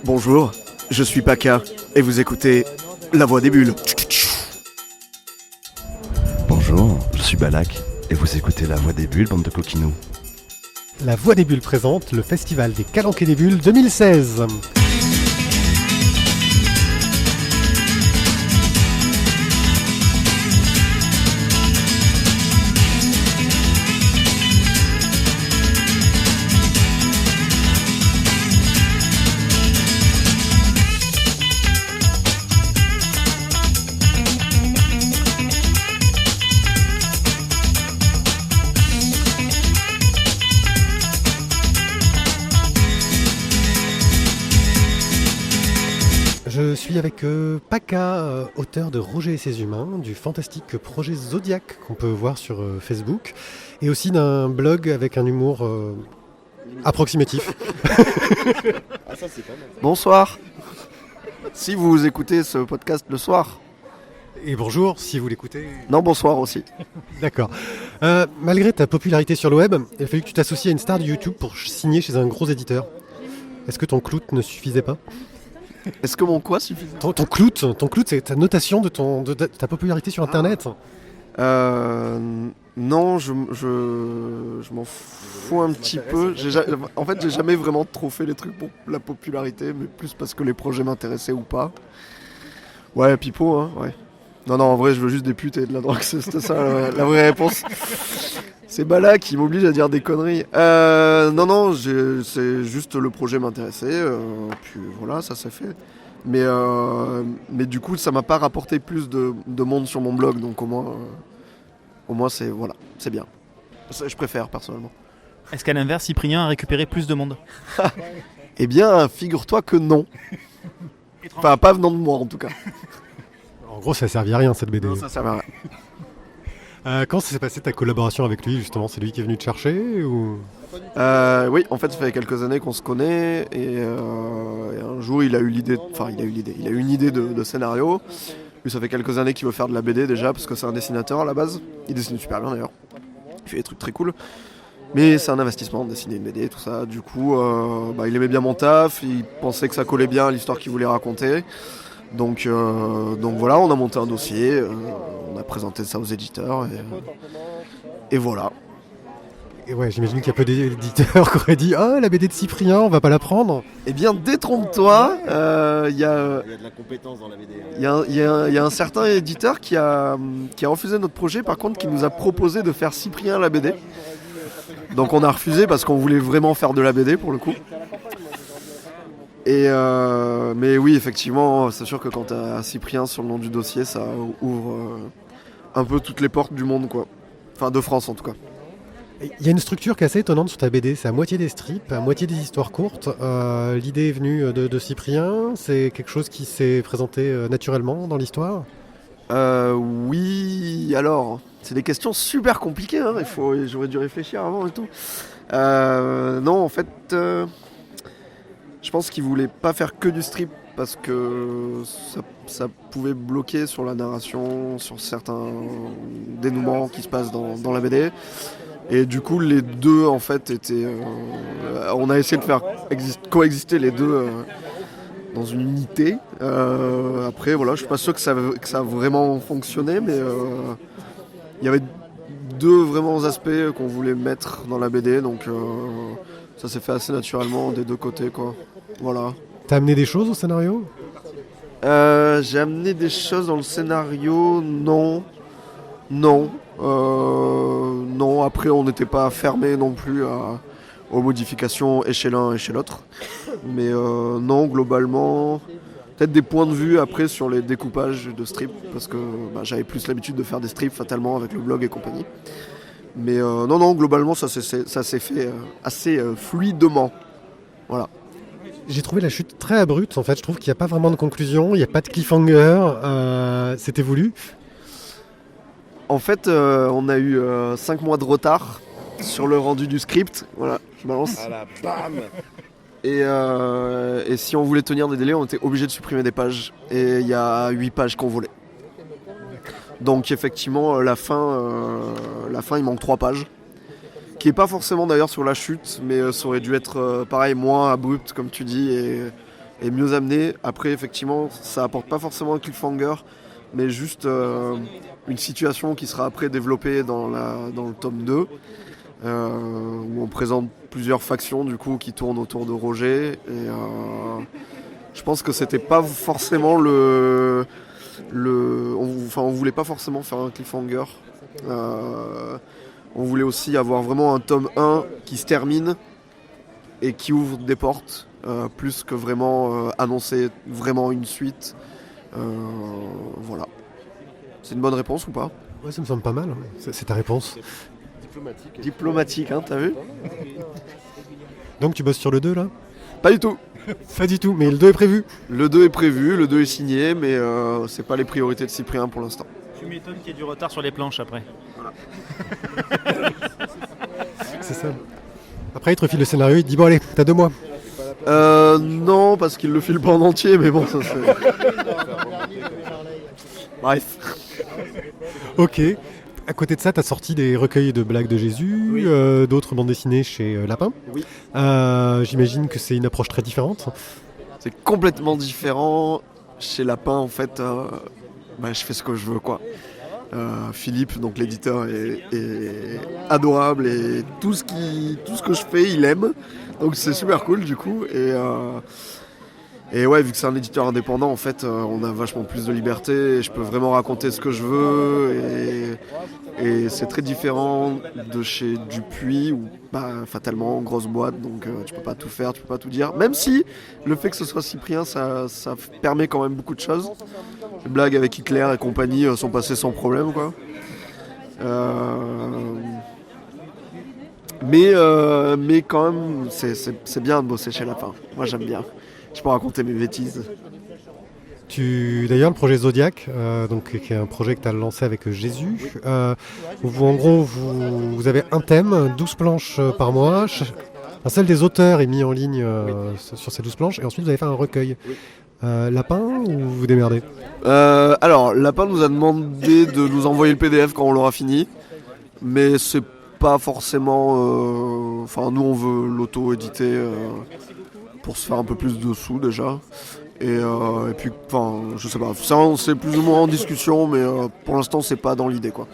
Bonjour, je suis Paka et vous écoutez La Voix des Bulles. Bonjour, je suis Balak et vous écoutez La Voix des Bulles, bande de coquinous. La Voix des Bulles présente le Festival des Calanques et des Bulles 2016. Je suis avec Paka, auteur de Roger et ses humains, du fantastique projet Zodiac qu'on peut voir sur Facebook, et aussi d'un blog avec un humour approximatif. Bonsoir. Si vous écoutez ce podcast le soir. Et bonjour, si vous l'écoutez. Non, bonsoir aussi. D'accord. Malgré ta popularité sur le web, il a fallu que tu t'associes à une star de YouTube pour signer chez un gros éditeur. Est-ce que ton clout ne suffisait pas ? Est-ce que mon quoi suffit ? Ton clout, c'est ta notation de ta popularité sur Internet. Non, je m'en fous un petit peu. En fait, j'ai jamais vraiment trop fait les trucs pour la popularité, mais plus parce que les projets m'intéressaient ou pas. Ouais, pipo, hein, ouais. Non, en vrai, je veux juste des putes et de la drogue, c'était ça la vraie réponse. C'est Bala qui m'oblige à dire des conneries. Non, c'est juste le projet m'intéressait, puis voilà, ça s'est fait. Mais du coup, ça m'a pas rapporté plus de monde sur mon blog, donc au moins c'est bien. Je préfère personnellement. Est-ce qu'à l'inverse, Cyprien a récupéré plus de monde ? Eh bien, figure-toi que non. Enfin, pas venant de moi en tout cas. En gros, ça servait à rien cette BD. Non, ça servait à rien. Quand ça s'est passé ta collaboration avec lui, justement, c'est lui qui est venu te chercher ou... Oui, en fait, ça fait quelques années qu'on se connaît et un jour il a eu une idée de scénario. Lui, ça fait quelques années qu'il veut faire de la BD déjà parce que c'est un dessinateur à la base. Il dessine super bien d'ailleurs. Il fait des trucs très cool. Mais c'est un investissement de dessiner une BD et tout ça. Du coup, il aimait bien mon taf, il pensait que ça collait bien à l'histoire qu'il voulait raconter. Donc voilà, on a monté un dossier, on a présenté ça aux éditeurs et voilà. Et ouais, j'imagine qu'il y a peu d'éditeurs qui auraient dit « Ah, la BD de Cyprien, on va pas la prendre !» Eh bien, détrompe-toi, il y a de la compétence dans la BD. Il y a un certain éditeur qui a refusé notre projet, par contre, qui nous a proposé de faire Cyprien la BD. Donc on a refusé parce qu'on voulait vraiment faire de la BD pour le coup. Mais oui, effectivement, c'est sûr que quand t'as Cyprien sur le nom du dossier, ça ouvre un peu toutes les portes du monde, quoi. Enfin, de France en tout cas. Il y a une structure qui est assez étonnante sur ta BD, c'est à moitié des strips, à moitié des histoires courtes. L'idée est venue de Cyprien, c'est quelque chose qui s'est présenté naturellement dans l'histoire ? Oui, alors, c'est des questions super compliquées, hein. J'aurais dû réfléchir avant et tout. Non, en fait, je pense qu'il voulait pas faire que du strip parce que ça pouvait bloquer sur la narration, sur certains dénouements qui se passent dans la BD. Et du coup, les deux, en fait, étaient... on a essayé de faire coexister les deux dans une unité. Après, voilà, je suis pas sûr que ça a vraiment fonctionné, mais il y avait deux vraiment aspects qu'on voulait mettre dans la BD, donc ça s'est fait assez naturellement des deux côtés, quoi. Voilà. T'as amené des choses au scénario ? J'ai amené des choses dans le scénario, non. Non, après on n'était pas fermé non plus aux modifications et chez l'un et chez l'autre. Mais non, globalement, peut-être des points de vue après sur les découpages de strips, parce que j'avais plus l'habitude de faire des strips fatalement avec le blog et compagnie. Mais non, globalement ça s'est fait assez fluidement. Voilà. J'ai trouvé la chute très abrupte, en fait. Je trouve qu'il n'y a pas vraiment de conclusion, il n'y a pas de cliffhanger. C'était voulu ? En fait, on a eu 5 mois de retard sur le rendu du script. Voilà, je balance. Voilà, bam. Et si on voulait tenir des délais, on était obligé de supprimer des pages. Et il y a 8 pages qu'on volait. Donc effectivement, la fin, il manque 3 pages. Qui n'est pas forcément d'ailleurs sur la chute, mais ça aurait dû être pareil, moins abrupt, comme tu dis, est mieux amené. Après, effectivement, ça apporte pas forcément un cliffhanger, mais juste une situation qui sera après développée dans le tome 2, où on présente plusieurs factions du coup qui tournent autour de Roger. Et je pense que c'était pas forcément on voulait pas forcément faire un cliffhanger. On voulait aussi avoir vraiment un tome 1 qui se termine et qui ouvre des portes, plus que vraiment annoncer vraiment une suite. Voilà. C'est une bonne réponse ou pas? Ouais, ça me semble pas mal. C'est ta réponse. Diplomatique, hein, t'as vu? Donc tu bosses sur le 2 là? Pas du tout. Pas du tout, mais le 2 est prévu. Le 2 est prévu, le 2 est signé, mais c'est pas les priorités de Cyprien pour l'instant. Tu m'étonnes qu'il y ait du retard sur les planches après. C'est ça. Après, il te refile le scénario, il te dit bon allez, t'as 2 mois. Non, parce qu'il le file pas en entier, mais bon, ça c'est... Bref. Ok. À côté de ça, t'as sorti des recueils de blagues de Jésus, Oui. d'autres bandes dessinées chez Lapin. Oui. J'imagine que c'est une approche très différente. C'est complètement différent. Chez Lapin, en fait, je fais ce que je veux, quoi. Philippe, donc l'éditeur, est adorable et tout ce que je fais, il aime. Donc c'est super cool, du coup. Et ouais, vu que c'est un éditeur indépendant, en fait, on a vachement plus de liberté. Et je peux vraiment raconter ce que je veux. Et c'est très différent de chez Dupuis, où fatalement, grosse boîte, donc tu peux pas tout faire, tu peux pas tout dire. Même si le fait que ce soit Cyprien, ça permet quand même beaucoup de choses. Les blagues avec Hitler et compagnie sont passées sans problème, quoi. Mais quand même, c'est bien de bosser chez Lapin. Moi, j'aime bien. Je peux raconter mes bêtises. D'ailleurs, le projet Zodiac, qui est un projet que tu as lancé avec Jésus, où en gros, vous avez un thème, 12 planches par mois. Celle des auteurs est mise en ligne sur ces 12 planches, et ensuite vous avez fait un recueil. Lapin ou vous vous démerdez? Alors, Lapin nous a demandé de nous envoyer le PDF quand on l'aura fini, mais c'est pas forcément... nous, on veut l'auto-éditer pour se faire un peu plus de sous déjà. Et puis, je sais pas, ça, c'est plus ou moins en discussion, mais pour l'instant, c'est pas dans l'idée, quoi.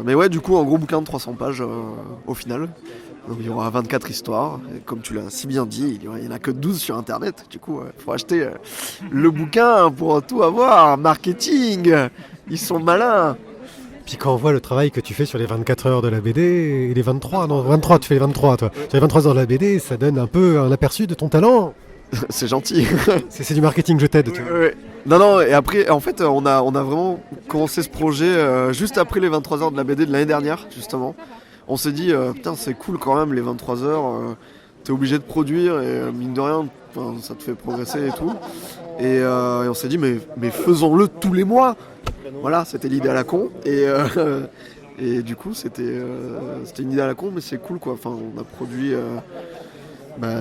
Mais ouais, du coup, un gros bouquin de 300 pages au final. Donc, il y aura 24 histoires. Et comme tu l'as si bien dit, il n'y en a que 12 sur Internet. Du coup, il faut acheter le bouquin pour tout avoir. Marketing, ils sont malins. Puis quand on voit le travail que tu fais sur les 24 heures de la BD, et les 23, tu fais les 23 toi. Sur les 23 heures de la BD, ça donne un peu un aperçu de ton talent. C'est gentil. C'est du marketing, je t'aide. Tu vois. Ouais. Non, et après, en fait, on a vraiment commencé ce projet juste après les 23 heures de la BD de l'année dernière, justement. On s'est dit, putain, c'est cool quand même, les 23 heures, t'es obligé de produire, et mine de rien, ça te fait progresser et tout. Et on s'est dit, mais faisons-le tous les mois. Voilà, c'était l'idée à la con. Et du coup, c'était une idée à la con, mais c'est cool, quoi. Enfin, on a produit...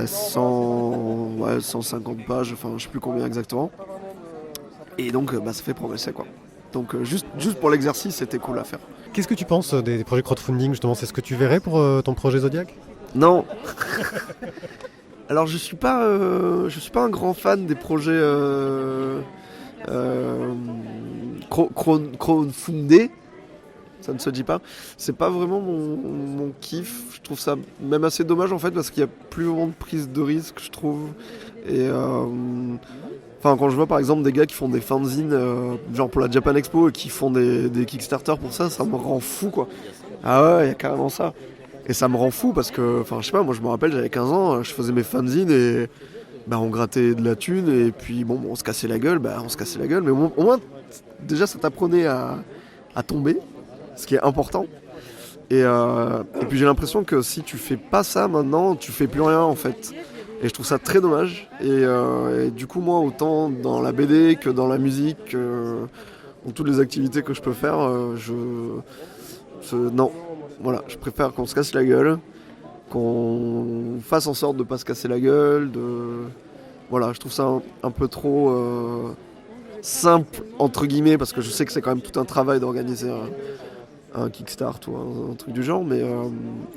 150 pages, je sais plus combien exactement. Et donc ça fait progresser, quoi. Donc juste pour l'exercice, c'était cool à faire. Qu'est-ce que tu penses des projets crowdfunding justement? C'est ce que tu verrais pour ton projet Zodiac? Non. Alors je suis pas un grand fan des projets crowdfundés. Ça ne se dit pas. C'est pas vraiment mon kiff. Je trouve ça même assez dommage en fait parce qu'il n'y a plus vraiment de prise de risque, je trouve. Et quand je vois par exemple des gars qui font des fanzines genre pour la Japan Expo et qui font des Kickstarter pour ça me rend fou, quoi. Ah ouais, il y a carrément ça. Et ça me rend fou parce que, je sais pas, moi je me rappelle, j'avais 15 ans, je faisais mes fanzines et on grattait de la thune et puis on se cassait la gueule, mais au moins déjà ça t'apprenait à tomber. Ce qui est important. Et puis j'ai l'impression que si tu fais pas ça maintenant, tu fais plus rien en fait. Et je trouve ça très dommage. Et du coup, moi, autant dans la BD que dans la musique, dans toutes les activités que je peux faire, non. Voilà, je préfère qu'on se casse la gueule, qu'on fasse en sorte de pas se casser la gueule. Voilà, je trouve ça un peu trop simple, entre guillemets, parce que je sais que c'est quand même tout un travail d'organiser un Kickstart ou un truc du genre, mais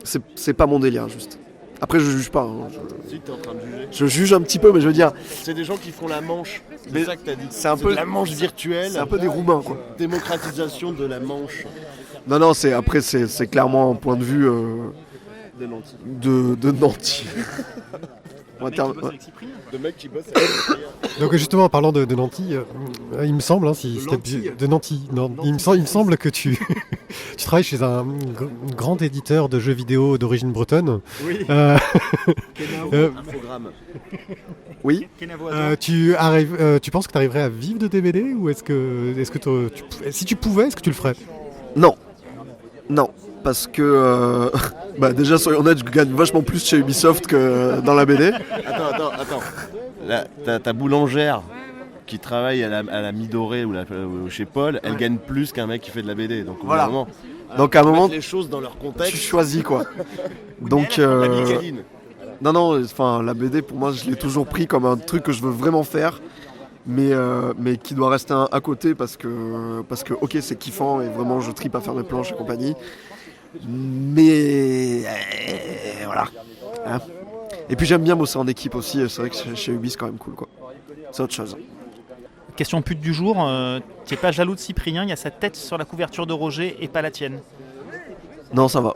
c'est pas mon délire, juste. Après, je juge pas. Hein. Si t'es en train de juger. Je juge un petit peu, mais je veux dire, C'est des gens qui font la manche. Mais C'est ça que t'as dit. c'est un peu- de la manche virtuelle. c'est un peu des Roumains, quoi. Démocratisation de la manche. Non, c'est clairement un point de vue Des Nantis. de Nantes. On va Le mec qui term- bosse avec Cyprien. De mecs qui bossent avec Cyprien. Donc justement, en parlant de Nanty, il me semble, hein, si De c'était lentilles. de Nanty, non, il me semble que tu, tu travailles chez un grand éditeur de jeux vidéo d'origine bretonne. Oui. Euh, Euh, Infogramme. Oui. Kenavo tu penses que tu arriverais à vivre de tes BD ou est-ce que si tu pouvais, est-ce que tu le ferais? Non. Non. Parce que, bah déjà, soyons honnêtes, je gagne vachement plus chez Ubisoft que dans la BD. Attends. Là, ta boulangère qui travaille à la Midoré ou chez Paul, elle gagne plus qu'un mec qui fait de la BD. Donc, au bout Voilà. d'un moment, Donc à un moment, mettre les choses dans leur tu contexte. choisis, quoi. Donc, La Micaline. non, enfin, la BD, pour moi, je l'ai toujours pris comme un truc que je veux vraiment faire. Mais qui doit rester à côté parce que ok, c'est kiffant et vraiment je tripe à faire mes planches et compagnie. Mais voilà. Hein. Et puis j'aime bien bosser en équipe aussi, et c'est vrai que chez Ubi c'est quand même cool, quoi. C'est autre chose. Question pute du jour. Tu n'es pas jaloux de Cyprien, il y a sa tête sur la couverture de Roger et pas la tienne. Non, ça va.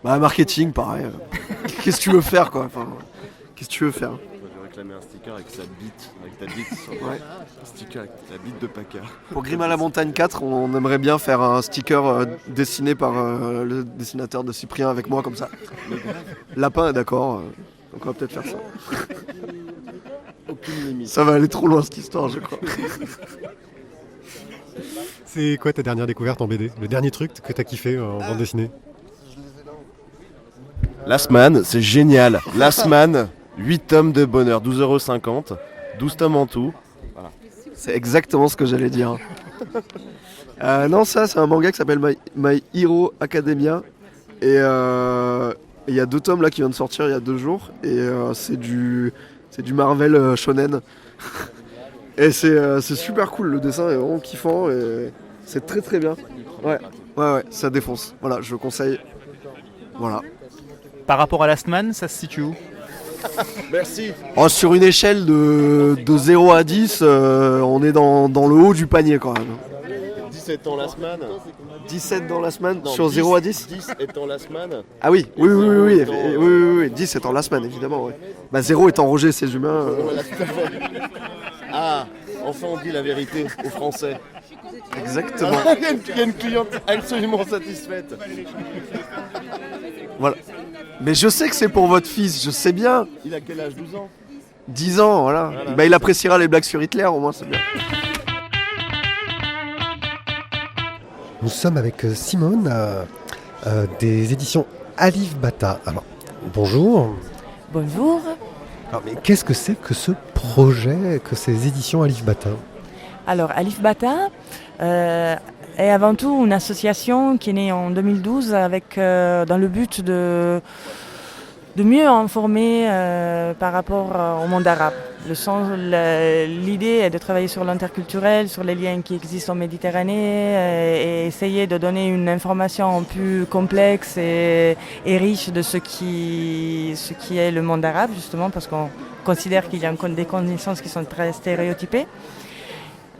Bah, marketing, pareil. Qu'est-ce que tu veux faire, quoi, enfin, qu'est-ce que tu veux faire? Je vais réclamer un sticker avec sa bite, avec ta bite. Sur Ouais. Un sticker avec la bite de Paca. Pour Grim à la montagne 4, on aimerait bien faire un sticker dessiné par le dessinateur de Cyprien avec moi, comme ça. Lapin est d'accord, donc on va peut-être faire ça. Aucune limite. Ça va aller trop loin, cette histoire, je crois. C'est quoi ta dernière découverte en BD? Le dernier truc que t'as kiffé en bande dessinée? Last Man, c'est génial. Last Man, 8 tomes de bonheur, 12,50 €, 12 tomes en tout. C'est exactement ce que j'allais dire. Non, ça, c'est un manga qui s'appelle My Hero Academia. Et il y a 2 tomes là qui viennent de sortir il y a 2 jours. Et c'est du Marvel shonen. Et c'est super cool, le dessin est vraiment kiffant et c'est très très bien. Ouais, ça défonce. Voilà, je conseille. Voilà. Par rapport à Last Man, ça se situe où? Merci. Oh, sur une échelle de 0 à 10, on est dans le haut du panier quand même. 17 ans Last Man. 17 dans la semaine, Non, sur 10, 0 à 10. 10 étant Last Man. Ah oui, oui, 10 étant la semaine, évidemment. Ouais. Bah 0 étant Roger et ses humains. Voilà, tout à fait. Ah, enfin on dit la vérité aux Français. Exactement. Il y a une cliente absolument satisfaite. Voilà. Mais je sais que c'est pour votre fils, je sais bien. Il a quel âge? 12 ans? 10 ans, voilà. Bah il appréciera les blagues sur Hitler, au moins c'est bien. Nous sommes avec Simone des éditions Alif Bata. Alors, bonjour. Bonjour. Alors, mais qu'est-ce que c'est que ce projet, que ces éditions Alif Bata? Alors, Alif Bata est avant tout une association qui est née en 2012 dans le but de mieux informer par rapport au monde arabe. L'idée est de travailler sur l'interculturel, sur les liens qui existent en Méditerranée et essayer de donner une information plus complexe et riche de ce qui est le monde arabe, justement, parce qu'on considère qu'il y a des connaissances qui sont très stéréotypées.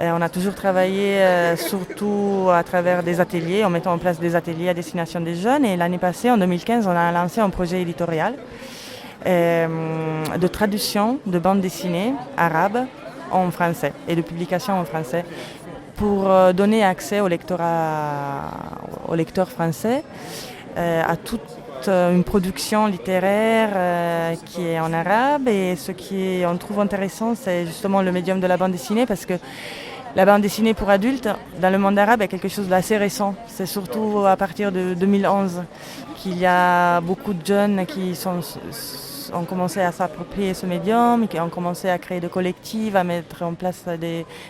On a toujours travaillé surtout à travers des ateliers, en mettant en place des ateliers à destination des jeunes. Et l'année passée, en 2015, on a lancé un projet éditorial de traduction de bandes dessinées arabes en français et de publication en français pour donner accès au lecteurs français à toute une production littéraire qui est en arabe. Et ce on trouve intéressant, c'est justement le médium de la bande dessinée, parce que la bande dessinée pour adultes dans le monde arabe est quelque chose d'assez récent. C'est surtout à partir de 2011 qu'il y a beaucoup de jeunes qui ont commencé à s'approprier ce médium, qui ont commencé à créer des collectifs, à mettre en place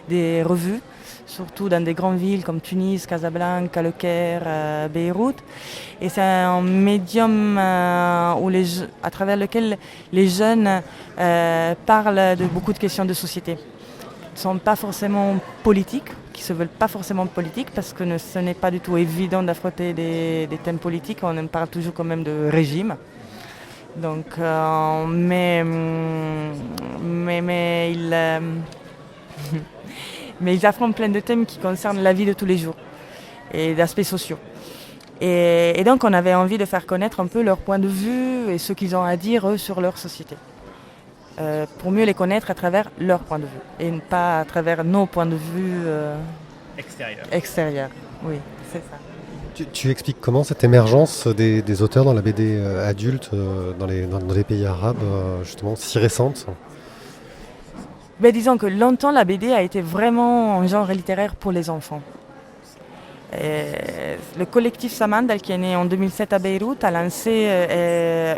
des revues, surtout dans des grandes villes comme Tunis, Casablanca, Le Caire, Beyrouth. Et c'est un médium à travers lequel les jeunes parlent de beaucoup de questions de société. Qui ne sont pas forcément politiques, qui ne se veulent pas forcément politiques, parce que ce n'est pas du tout évident d'affronter des thèmes politiques. On parle toujours quand même de régime. Donc, mais ils affrontent plein de thèmes qui concernent la vie de tous les jours et d'aspects sociaux. Et donc on avait envie de faire connaître un peu leur point de vue et ce qu'ils ont à dire eux sur leur société. Pour mieux les connaître à travers leur point de vue et pas à travers nos points de vue extérieurs. Oui, c'est ça. Tu expliques comment cette émergence des auteurs dans la BD adulte dans les pays arabes, justement, si récente? Mais disons que longtemps la BD a été vraiment un genre littéraire pour les enfants. Le collectif Samandal, qui est né en 2007 à Beyrouth, a lancé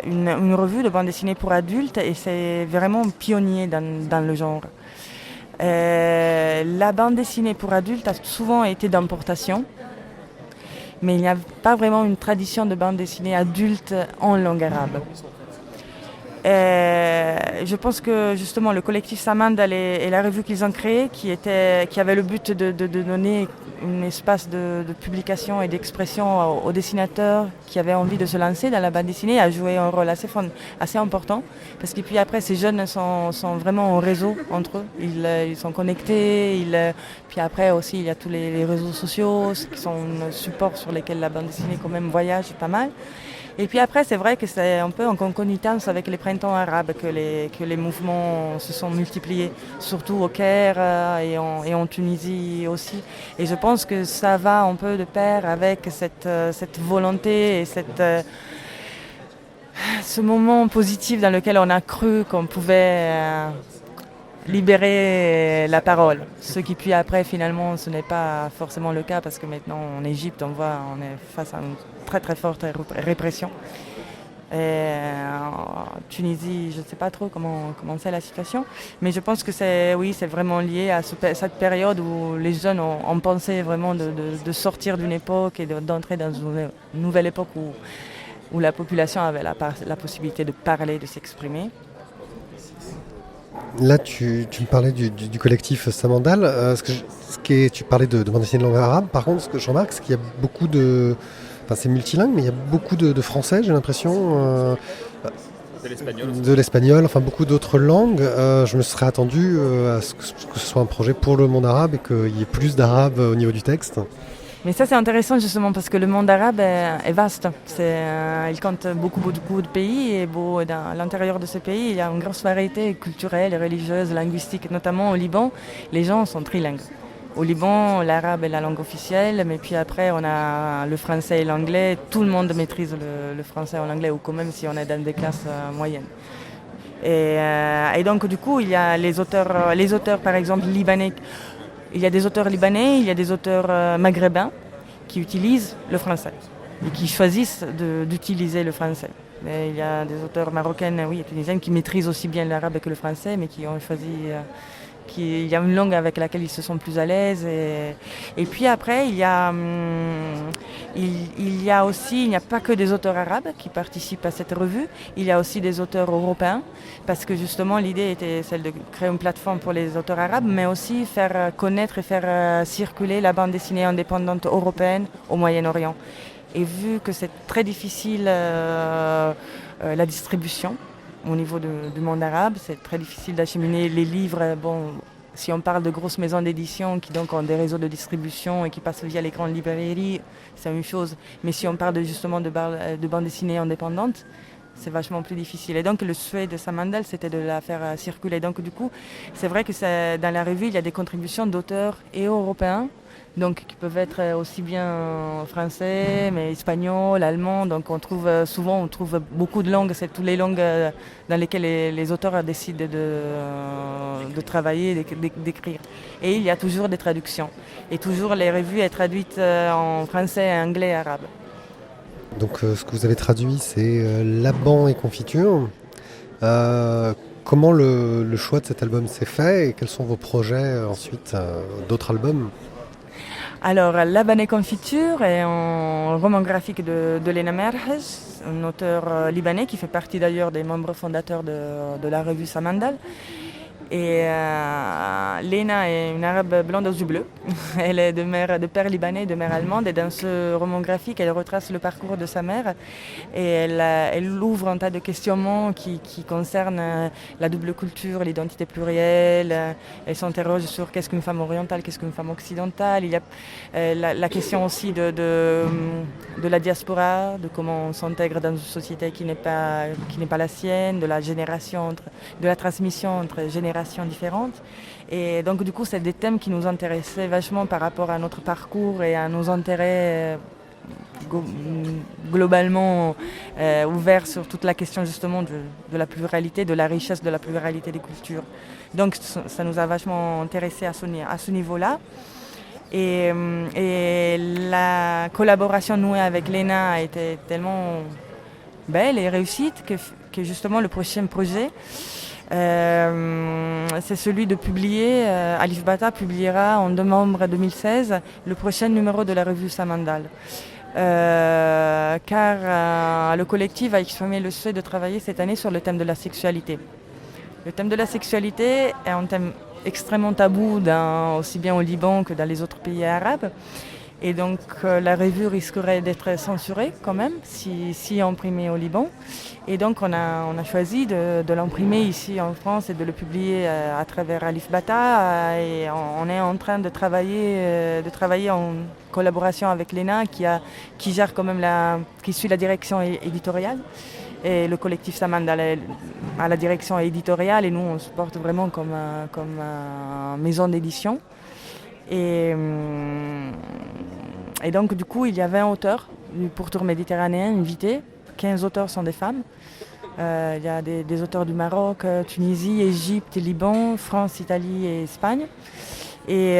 une revue de bande dessinée pour adultes et c'est vraiment pionnier dans le genre. La bande dessinée pour adultes a souvent été d'importation, mais il n'y a pas vraiment une tradition de bande dessinée adulte en langue arabe. Je pense que justement le collectif Samandal et la revue qu'ils ont créée, qui avait le but de donner un espace de publication et d'expression aux dessinateurs qui avaient envie de se lancer dans la bande dessinée, a joué un rôle assez important. Parce que puis après, ces jeunes sont vraiment en réseau entre eux. Ils sont connectés. Puis après aussi, il y a tous les réseaux sociaux qui sont un support sur lesquels la bande dessinée quand même voyage pas mal. Et puis après, c'est vrai que c'est un peu en concomitance avec les printemps arabes que les mouvements se sont multipliés, surtout au Caire et en Tunisie aussi. Et je pense que ça va un peu de pair avec cette volonté et ce moment positif dans lequel on a cru qu'on pouvait libérer la parole. Ce qui puis après, finalement, ce n'est pas forcément le cas parce que maintenant, en Égypte, on est face à une très très forte répression. Et en Tunisie, je ne sais pas trop comment c'est la situation, mais je pense que c'est vraiment lié à cette période où les jeunes ont pensé vraiment de sortir d'une époque et d'entrer dans une nouvelle époque où la population avait la possibilité de parler, de s'exprimer. Là, tu me parlais du collectif Samandal. Tu parlais de bande dessinée de langue arabe. Par contre, ce que je remarque, c'est qu'il y a beaucoup de... Enfin, c'est multilingue, mais il y a beaucoup de français, j'ai l'impression. De l'espagnol, enfin beaucoup d'autres langues. Je me serais attendu à ce que ce soit un projet pour le monde arabe et qu'il y ait plus d'arabe au niveau du texte. Mais ça c'est intéressant justement parce que le monde arabe est vaste. Il compte beaucoup de pays et dans l'intérieur de ces pays il y a une grosse variété culturelle, religieuse, linguistique. Notamment au Liban, les gens sont trilingues. Au Liban, l'arabe est la langue officielle, mais puis après on a le français et l'anglais. Tout le monde maîtrise le français et l'anglais, ou quand même si on est dans des classes moyennes. Et donc du coup il y a les auteurs par exemple libanais. Il y a des auteurs libanais, il y a des auteurs maghrébins qui utilisent le français et qui choisissent d'utiliser le français. Mais il y a des auteurs marocains, et tunisiennes qui maîtrisent aussi bien l'arabe que le français, mais qui ont choisi... il y a une langue avec laquelle ils se sont plus à l'aise. Et puis après, il y a aussi, il n'y a pas que des auteurs arabes qui participent à cette revue, il y a aussi des auteurs européens, parce que justement l'idée était celle de créer une plateforme pour les auteurs arabes, mais aussi faire connaître et faire circuler la bande dessinée indépendante européenne au Moyen-Orient. Et vu que c'est très difficile la distribution, au niveau du monde arabe, c'est très difficile d'acheminer les livres. Bon, si on parle de grosses maisons d'édition qui donc ont des réseaux de distribution et qui passent via les grandes librairies, c'est une chose. Mais si on parle justement de bandes dessinées indépendantes, c'est vachement plus difficile. Et donc le souhait de Samandal, c'était de la faire circuler. Donc du coup, c'est vrai que dans la revue, il y a des contributions d'auteurs et européens, donc qui peuvent être aussi bien français, mais espagnol, allemand. Donc on trouve beaucoup de langues, c'est toutes les langues dans lesquelles les auteurs décident de travailler, d'écrire. Et il y a toujours des traductions. Et toujours les revues sont traduites en français, anglais, arabe. Donc ce que vous avez traduit, c'est Laban et confiture. Comment le choix de cet album s'est fait et quels sont vos projets ensuite d'autres albums ? Alors, Laban et confiture est un roman graphique de Lena Merhes, un auteur libanais qui fait partie d'ailleurs des membres fondateurs de la revue Samandal. Et Lena est une arabe blonde aux yeux bleus. Elle est de père libanais et de mère allemande. Et dans ce roman graphique, elle retrace le parcours de sa mère. Et elle ouvre un tas de questionnements qui concernent la double culture, l'identité plurielle. Elle s'interroge sur qu'est-ce qu'une femme orientale, qu'est-ce qu'une femme occidentale. Il y a la question aussi de la diaspora, de comment on s'intègre dans une société qui n'est pas la sienne, de la transmission entre générations différentes. Et donc du coup, c'est des thèmes qui nous intéressaient vachement par rapport à notre parcours et à nos intérêts globalement ouverts sur toute la question justement de la pluralité, de la richesse de la pluralité des cultures. Donc ça nous a vachement intéressés à ce niveau-là. Et la collaboration nouée avec Lena a été tellement belle et réussite que justement le prochain projet, c'est celui de publier, Alif Ba Ta publiera en novembre 2016 le prochain numéro de la revue Samandal. Car le collectif a exprimé le souhait de travailler cette année sur le thème de la sexualité. Le thème de la sexualité est un thème extrêmement tabou aussi bien au Liban que dans les autres pays arabes. Et donc la revue risquerait d'être censurée quand même si imprimée au Liban. Et donc on a choisi de l'imprimer ici en France et de le publier à travers Alif Ba Ta. Et on est en train de travailler en collaboration avec Lena qui gère quand même qui suit la direction éditoriale. Et le collectif Samandal a la direction éditoriale et nous on se porte vraiment comme maison d'édition. Et donc du coup il y a 20 auteurs du pourtour méditerranéen invités, 15 auteurs sont des femmes. Il y a des auteurs du Maroc, Tunisie, Égypte, Liban, France, Italie et Espagne. Et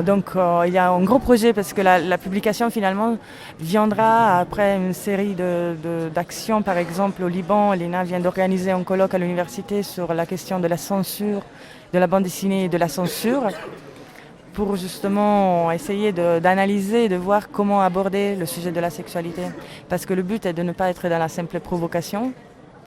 donc il y a un gros projet parce que la publication finalement viendra après une série d'actions. Par exemple au Liban, Lena vient d'organiser un colloque à l'université sur la question de la censure, de la bande dessinée et de la censure, pour justement essayer d'analyser et de voir comment aborder le sujet de la sexualité. Parce que le but est de ne pas être dans la simple provocation,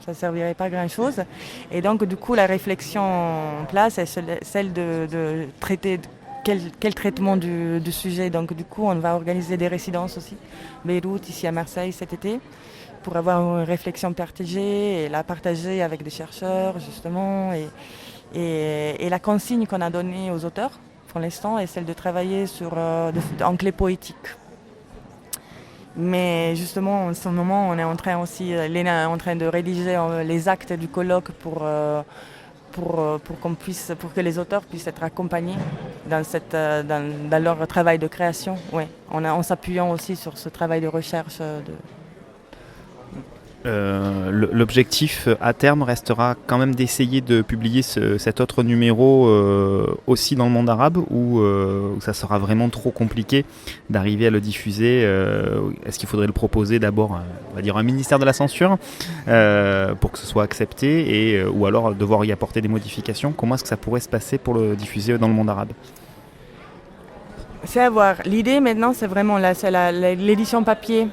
ça ne servirait pas à grand-chose. Et donc du coup la réflexion en place est celle de traiter quel traitement du sujet. Donc du coup on va organiser des résidences aussi, Beyrouth, ici à Marseille cet été, pour avoir une réflexion partagée et la partager avec des chercheurs justement. Et la consigne qu'on a donnée aux auteurs pour l'instant est celle de travailler en clé poétique. Mais justement, en ce moment, Lena est en train de rédiger les actes du colloque pour que les auteurs puissent être accompagnés dans leur travail de création. Ouais, en s'appuyant aussi sur ce travail de recherche. L'objectif à terme restera quand même d'essayer de publier cet autre numéro aussi dans le monde arabe ou ça sera vraiment trop compliqué d'arriver à le diffuser. Est-ce qu'il faudrait le proposer d'abord on va dire un ministère de la censure pour que ce soit accepté ou alors devoir y apporter des modifications? Comment est-ce que ça pourrait se passer pour le diffuser dans le monde arabe? C'est à voir. L'idée maintenant c'est vraiment l'édition papier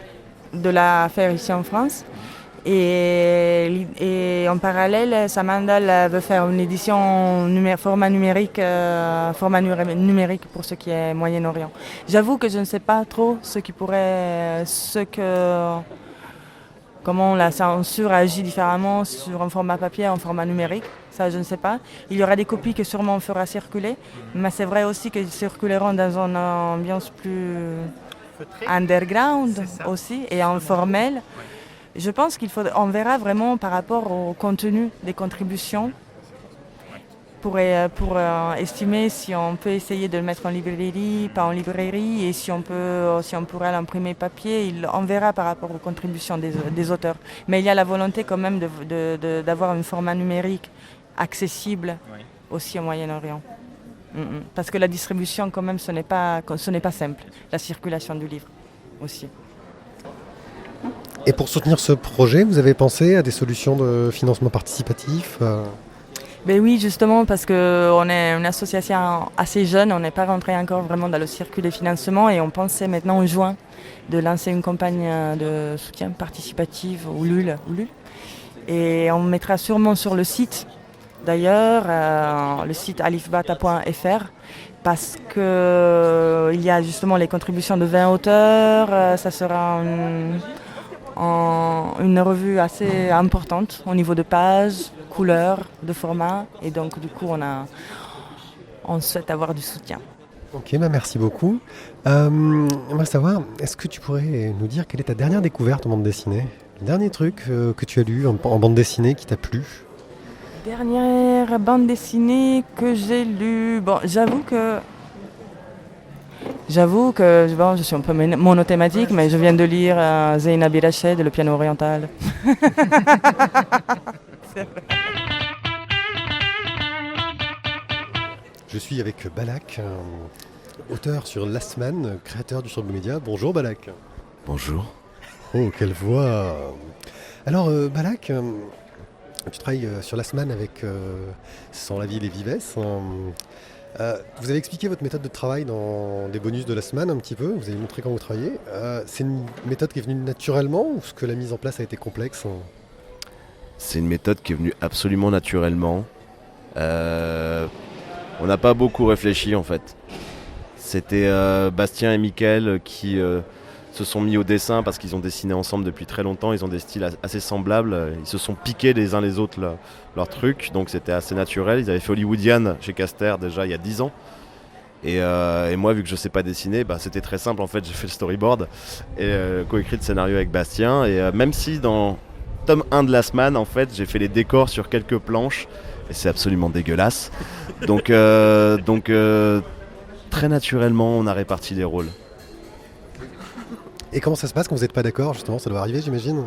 de la faire ici en France. Et en parallèle, Samandal veut faire une édition format numérique pour ce qui est Moyen-Orient. J'avoue que je ne sais pas trop comment la censure agit différemment sur un format papier et un format numérique. Ça, je ne sais pas. Il y aura des copies que sûrement on fera circuler, mais c'est vrai aussi qu'ils circuleront dans une ambiance plus underground aussi et informelle. Je pense qu'on verra vraiment par rapport au contenu des contributions pour estimer si on peut essayer de le mettre en librairie, pas en librairie, et si on pourra l'imprimer papier. On verra par rapport aux contributions des auteurs. Mais il y a la volonté quand même d'avoir un format numérique accessible aussi au Moyen-Orient. Parce que la distribution quand même ce n'est pas simple, la circulation du livre aussi. Et pour soutenir ce projet, vous avez pensé à des solutions de financement participatif Ben oui, justement, parce qu'on est une association assez jeune, on n'est pas rentré encore vraiment dans le circuit des financements et on pensait maintenant en juin de lancer une campagne de soutien participatif au LUL. Et on mettra sûrement sur le site d'ailleurs, le site alifbata.fr, parce qu'il y a justement les contributions de 20 auteurs. Ça sera une revue assez importante au niveau de pages, couleurs, de format. Et donc, du coup, on souhaite avoir du soutien. Ok, merci beaucoup. J'aimerais savoir, est-ce que tu pourrais nous dire quelle est ta dernière découverte en bande dessinée? Le dernier truc que tu as lu en bande dessinée qui t'a plu? Dernière bande dessinée que j'ai lue, bon, j'avoue que bon, je suis un peu monothématique, mais je viens de lire Zeina Birached, Le piano oriental. Je suis avec Balak, auteur sur Last Man, créateur du Surblue Média. Bonjour Balak. Bonjour. Oh, quelle voix! Alors Balak, tu travailles sur Last Man avec Sans la ville et Vives. Vous avez expliqué votre méthode de travail dans des bonus de Last Man un petit peu, vous avez montré comment vous travaillez. C'est une méthode qui est venue naturellement ou est-ce que la mise en place a été complexe? C'est une méthode qui est venue absolument naturellement. On n'a pas beaucoup réfléchi en fait. C'était Bastien et Mickaël qui se sont mis au dessin parce qu'ils ont dessiné ensemble depuis très longtemps. Ils ont des styles assez semblables. Ils se sont piqués les uns les autres leur truc, donc c'était assez naturel. Ils avaient fait Hollywoodian chez Caster déjà il y a 10 ans. Et moi, vu que je sais pas dessiner, c'était très simple en fait. J'ai fait le storyboard et coécrit le scénario avec Bastien. Et même si dans tome 1 de Last Man, en fait, j'ai fait les décors sur quelques planches et c'est absolument dégueulasse. Donc très naturellement, on a réparti les rôles. Et comment ça se passe quand vous n'êtes pas d'accord? Justement, ça doit arriver, j'imagine.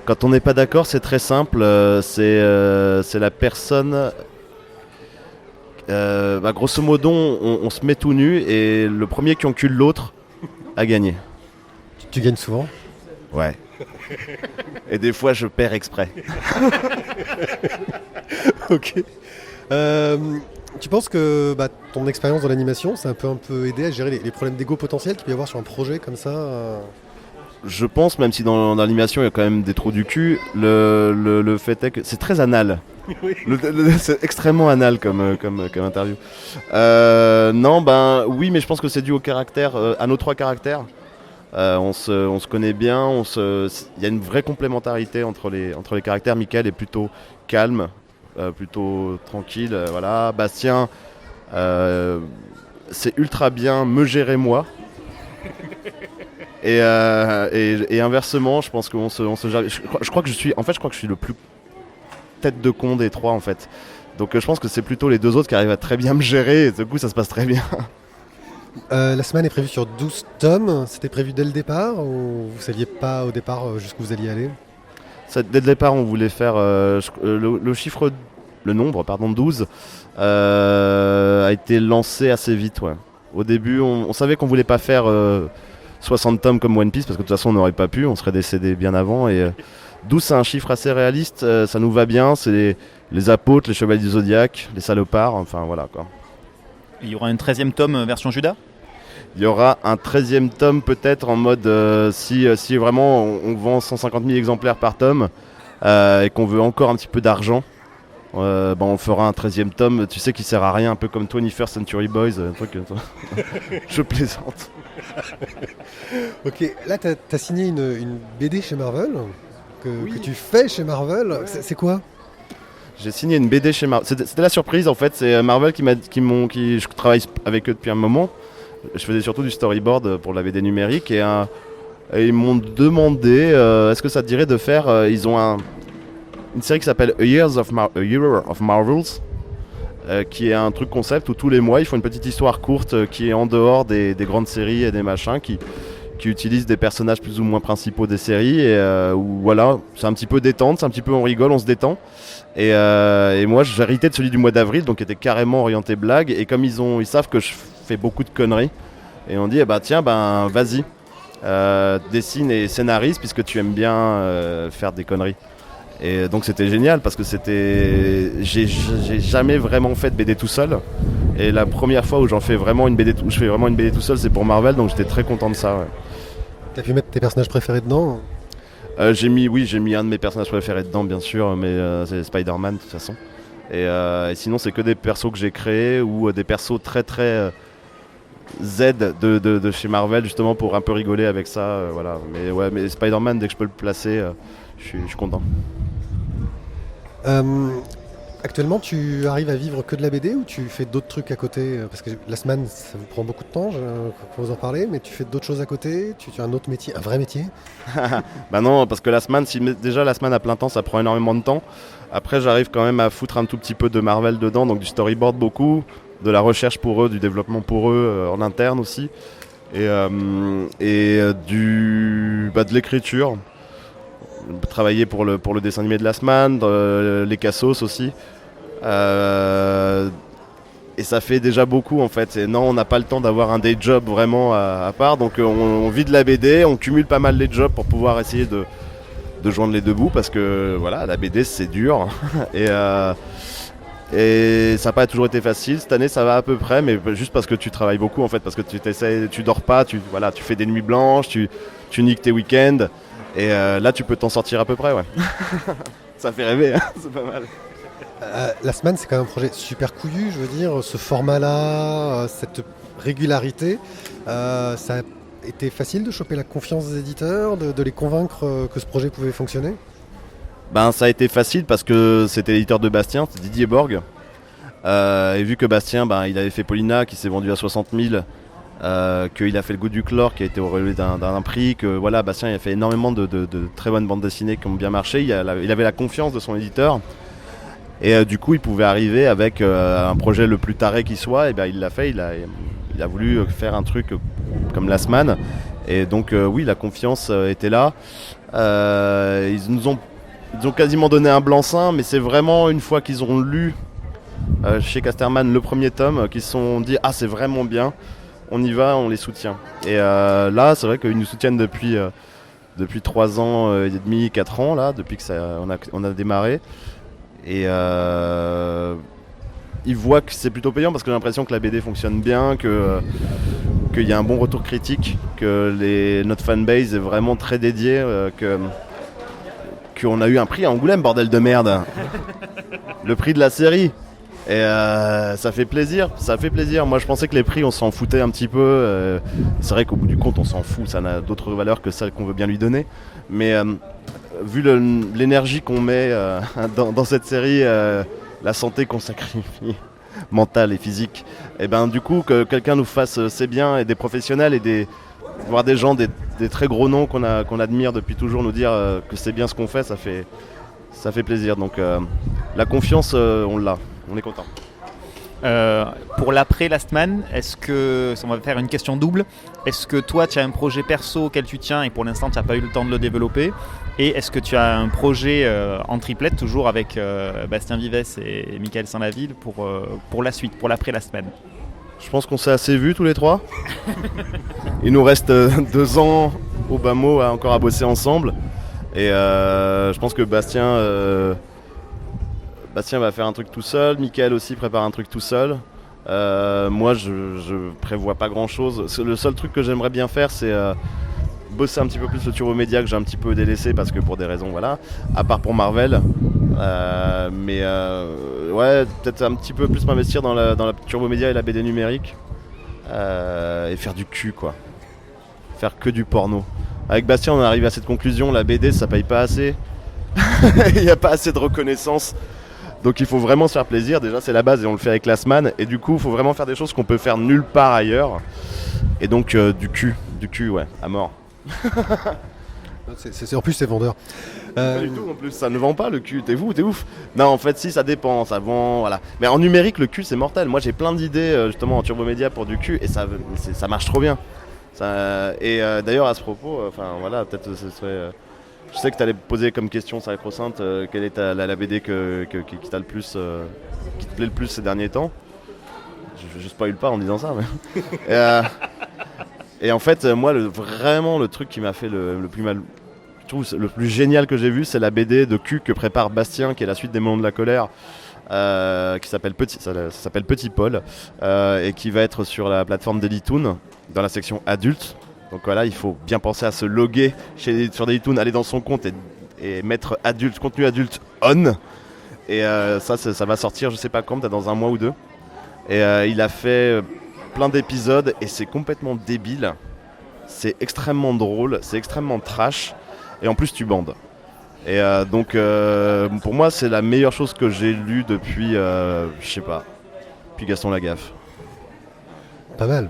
Quand on n'est pas d'accord, c'est très simple. C'est la personne. Grosso modo, on se met tout nu et le premier qui encule l'autre a gagné. Tu gagnes souvent? Ouais. Et des fois, je perds exprès. Ok. Tu penses que ton expérience dans l'animation, ça a un peu aidé à gérer les problèmes d'ego potentiels qu'il peut y avoir sur un projet comme ça? Je pense, même si dans l'animation il y a quand même des trous du cul, le fait est que c'est très anal. Oui. C'est extrêmement anal comme interview. Oui, mais je pense que c'est dû au caractère, à nos 3 caractères. On se connaît bien, il y a une vraie complémentarité entre les caractères. Mickaël est plutôt calme, plutôt tranquille. Voilà. Bastien, c'est ultra bien me gérer moi. Et inversement, je pense qu'on se gère. Je crois que je suis le plus tête de con des 3 en fait. Donc je pense que c'est plutôt les 2 autres qui arrivent à très bien me gérer et du coup ça se passe très bien. La semaine est prévue sur 12 tomes. C'était prévu dès le départ ou vous saviez pas au départ jusqu'où vous alliez aller? Dès le départ, on voulait faire le nombre 12 a été lancé assez vite. Ouais. Au début, on savait qu'on voulait pas faire 60 tomes comme One Piece parce que de toute façon on n'aurait pas pu, on serait décédé bien avant. Et 12 c'est un chiffre assez réaliste, ça nous va bien. C'est les apôtres, les chevaliers du zodiaque, les salopards, enfin voilà quoi. Il y aura un 13e tome version Judas? Il y aura un 13e tome peut-être en mode si vraiment on vend 150 000 exemplaires par tome et qu'on veut encore un petit peu d'argent, on fera un 13e tome, tu sais, qui sert à rien, un peu comme 21st Century Boys, un truc. Je plaisante. Ok, là t'as signé une BD chez Marvel que tu fais chez Marvel. C'est quoi? J'ai signé une BD chez Marvel. C'était la surprise en fait. C'est Marvel je travaille avec eux depuis un moment. Je faisais surtout du storyboard pour la BD numérique et ils m'ont demandé est-ce que ça te dirait de faire. Ils ont une série qui s'appelle A Year of Marvels, qui est un truc concept où tous les mois ils font une petite histoire courte qui est en dehors des grandes séries et des machins qui utilisent des personnages plus ou moins principaux des séries et où voilà, c'est un petit peu détente, c'est un petit peu on rigole, on se détend. Et moi j'ai hérité de celui du mois d'avril, donc qui était carrément orienté blague, et comme ils savent que je fais beaucoup de conneries, et on dit vas-y, dessine et scénarise puisque tu aimes bien faire des conneries. Et donc c'était génial parce que j'ai jamais vraiment fait de BD tout seul, et la première fois où je fais vraiment une BD tout seul, c'est pour Marvel, donc j'étais très content de ça. Ouais. T'as pu mettre tes personnages préférés dedans? J'ai mis un de mes personnages préférés dedans, bien sûr, mais c'est Spider-Man de toute façon. Et sinon, c'est que des persos que j'ai créés ou des persos très très Z de chez Marvel, justement pour un peu rigoler avec ça. Voilà. Mais ouais, mais Spider-Man, dès que je peux le placer, je suis content. Actuellement, tu arrives à vivre que de la BD ou tu fais d'autres trucs à côté? Parce que la semaine, ça vous prend beaucoup de temps, quand vous en parlez, mais tu fais d'autres choses à côté? Tu as un autre métier, un vrai métier? Bah non, parce que la semaine, déjà la semaine à plein temps, ça prend énormément de temps. Après, j'arrive quand même à foutre un tout petit peu de Marvel dedans, donc du storyboard beaucoup, de la recherche pour eux, du développement pour eux en interne aussi, et de l'écriture. Travailler pour le dessin animé de la semaine, les cassos aussi. Et ça fait déjà beaucoup en fait. Et non, on n'a pas le temps d'avoir un day job vraiment à part. Donc on vit de la BD, on cumule pas mal les jobs pour pouvoir essayer de joindre les deux bouts parce que voilà, la BD c'est dur. et ça n'a pas toujours été facile. Cette année ça va à peu près, mais juste parce que tu travailles beaucoup en fait, parce que tu dors pas, tu fais des nuits blanches, tu niques tes week-ends. Et là tu peux t'en sortir à peu près, ouais. Ça fait rêver, hein, c'est pas mal. La semaine, c'est quand même un projet super couillu, je veux dire, ce format-là, cette régularité, ça a été facile de choper la confiance des éditeurs, de les convaincre que ce projet pouvait fonctionner? Ben ça a été facile parce que c'était l'éditeur de Bastien, c'est Didier Borg. Et vu que Bastien, il avait fait Paulina qui s'est vendu à 60 000, qu'il a fait le goût du chlore qui a été au relevé d'un prix, que voilà, Bastien il a fait énormément de très bonnes bandes dessinées qui ont bien marché, il avait la confiance de son éditeur. Et du coup, il pouvait arriver avec un projet le plus taré qui soit. Et ben, il l'a fait. Il a voulu faire un truc comme Last Man. Et donc, oui, la confiance était là. Ils nous ont quasiment donné un blanc-seing, mais c'est vraiment une fois qu'ils ont lu chez Casterman le premier tome qu'ils se sont dit ah c'est vraiment bien. On y va, on les soutient. Et là, c'est vrai qu'ils nous soutiennent depuis 3 ans et demi, 4 ans là, depuis que on a démarré. Et ils voient que c'est plutôt payant parce que j'ai l'impression que la BD fonctionne bien, qu'il y a un bon retour critique, que notre fanbase est vraiment très dédiée, qu'on a eu un prix à Angoulême, bordel de merde. Le prix de la série. Et ça fait plaisir. Moi je pensais que les prix on s'en foutait un petit peu. C'est vrai qu'au bout du compte on s'en fout, ça n'a d'autres valeurs que celles qu'on veut bien lui donner. Mais vu l'énergie qu'on met dans cette série, la santé qu'on sacrifie, mentale et physique, et ben du coup que quelqu'un nous fasse c'est bien, et des professionnels et voir des gens, des très gros noms qu'on admire depuis toujours nous dire que c'est bien ce qu'on fait, ça fait plaisir. Donc la confiance on l'a, on est content. Pour l'après Last Man, on va faire une question double. Est-ce que toi tu as un projet perso auquel tu tiens et pour l'instant tu n'as pas eu le temps de le développer? Et est-ce que tu as un projet en triplette, toujours avec Bastien Vives et Michael Saint-Laville pour la suite, pour l'après Last Man? Je pense qu'on s'est assez vus tous les trois. Il nous reste 2 ans au bas mot encore à bosser ensemble. Et je pense que Bastien va faire un truc tout seul, Mickaël aussi prépare un truc tout seul. Moi je prévois pas grand chose. Le seul truc que j'aimerais bien faire c'est bosser un petit peu plus le Turbo Média que j'ai un petit peu délaissé parce que pour des raisons voilà, à part pour Marvel. Ouais, peut-être un petit peu plus m'investir dans la Turbo Média et la BD numérique. Et faire du cul quoi. Faire que du porno. Avec Bastien on est arrivé à cette conclusion, la BD ça paye pas assez. Il n'y a pas assez de reconnaissance. Donc il faut vraiment se faire plaisir, déjà c'est la base et on le fait avec Last Man. Et du coup il faut vraiment faire des choses qu'on peut faire nulle part ailleurs. Et donc du cul ouais, à mort. En plus c'est vendeur. Pas du tout en plus, ça ne vend pas le cul, t'es ouf. Non en fait si, ça dépend, ça vend, voilà. Mais en numérique le cul c'est mortel, moi j'ai plein d'idées justement en Turbo Média pour du cul et ça marche trop bien. D'ailleurs à ce propos, voilà, peut-être ce serait... Je sais que tu allais poser comme question sacro-sainte quelle est la BD qui t'a le plus, qui te plaît le plus ces derniers temps. Je spoil pas en disant ça. Mais et en fait, moi, vraiment le truc qui m'a fait le plus mal, je trouve le plus génial que j'ai vu, c'est la BD de cul que prépare Bastien, qui est la suite des Moments de la colère, qui s'appelle Petit Paul, et qui va être sur la plateforme Dailytoon, dans la section adulte. Donc voilà, il faut bien penser à se loguer sur Dailytoon, aller dans son compte et mettre contenu adulte on. Et ça va sortir, je sais pas quand, peut-être dans un mois ou deux. Et il a fait plein d'épisodes et c'est complètement débile. C'est extrêmement drôle, c'est extrêmement trash. Et en plus, tu bandes. Et donc, pour moi, c'est la meilleure chose que j'ai lue depuis, je sais pas, depuis Gaston Lagaffe. Pas mal.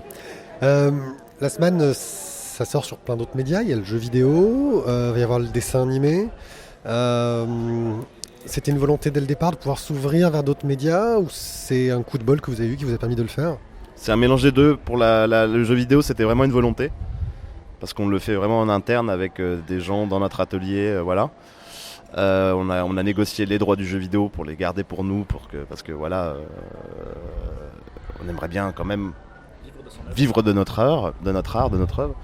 La semaine, ça sort sur plein d'autres médias. Il y a le jeu vidéo, il va y avoir le dessin animé. C'était une volonté dès le départ de pouvoir s'ouvrir vers d'autres médias ou c'est un coup de bol que vous avez eu qui vous a permis de le faire? C'est un mélange des deux. Pour le jeu vidéo, c'était vraiment une volonté. Parce qu'on le fait vraiment en interne avec des gens dans notre atelier. Voilà. On a négocié les droits du jeu vidéo pour les garder pour nous. Parce que voilà, on aimerait bien quand même vivre de notre art, de notre œuvre.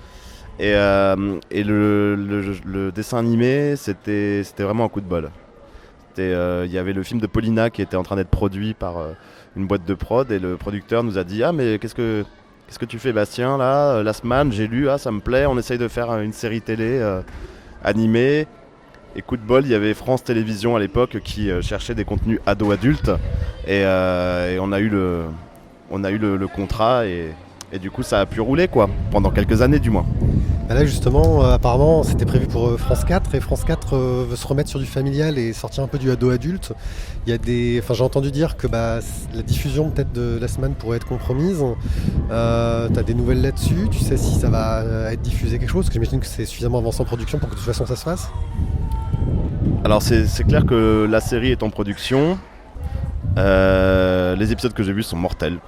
Et le dessin animé, c'était vraiment un coup de bol. Il y avait le film de Paulina qui était en train d'être produit par une boîte de prod et le producteur nous a dit « Ah mais qu'est-ce que tu fais Bastien là, Last Man, j'ai lu, ça me plaît, on essaye de faire une série télé animée ». Et coup de bol, il y avait France Télévisions à l'époque qui cherchait des contenus ado-adultes et on a eu le contrat et du coup ça a pu rouler quoi, pendant quelques années du moins. Là justement, apparemment c'était prévu pour France 4 et France 4 veut se remettre sur du familial et sortir un peu du ado-adulte. J'ai entendu dire que la diffusion peut-être de la semaine pourrait être compromise. T'as des nouvelles là-dessus? Tu sais si ça va être diffusé quelque chose? Parce que j'imagine que c'est suffisamment avancé en production pour que de toute façon ça se fasse. Alors c'est clair que la série est en production. Les épisodes que j'ai vus sont mortels.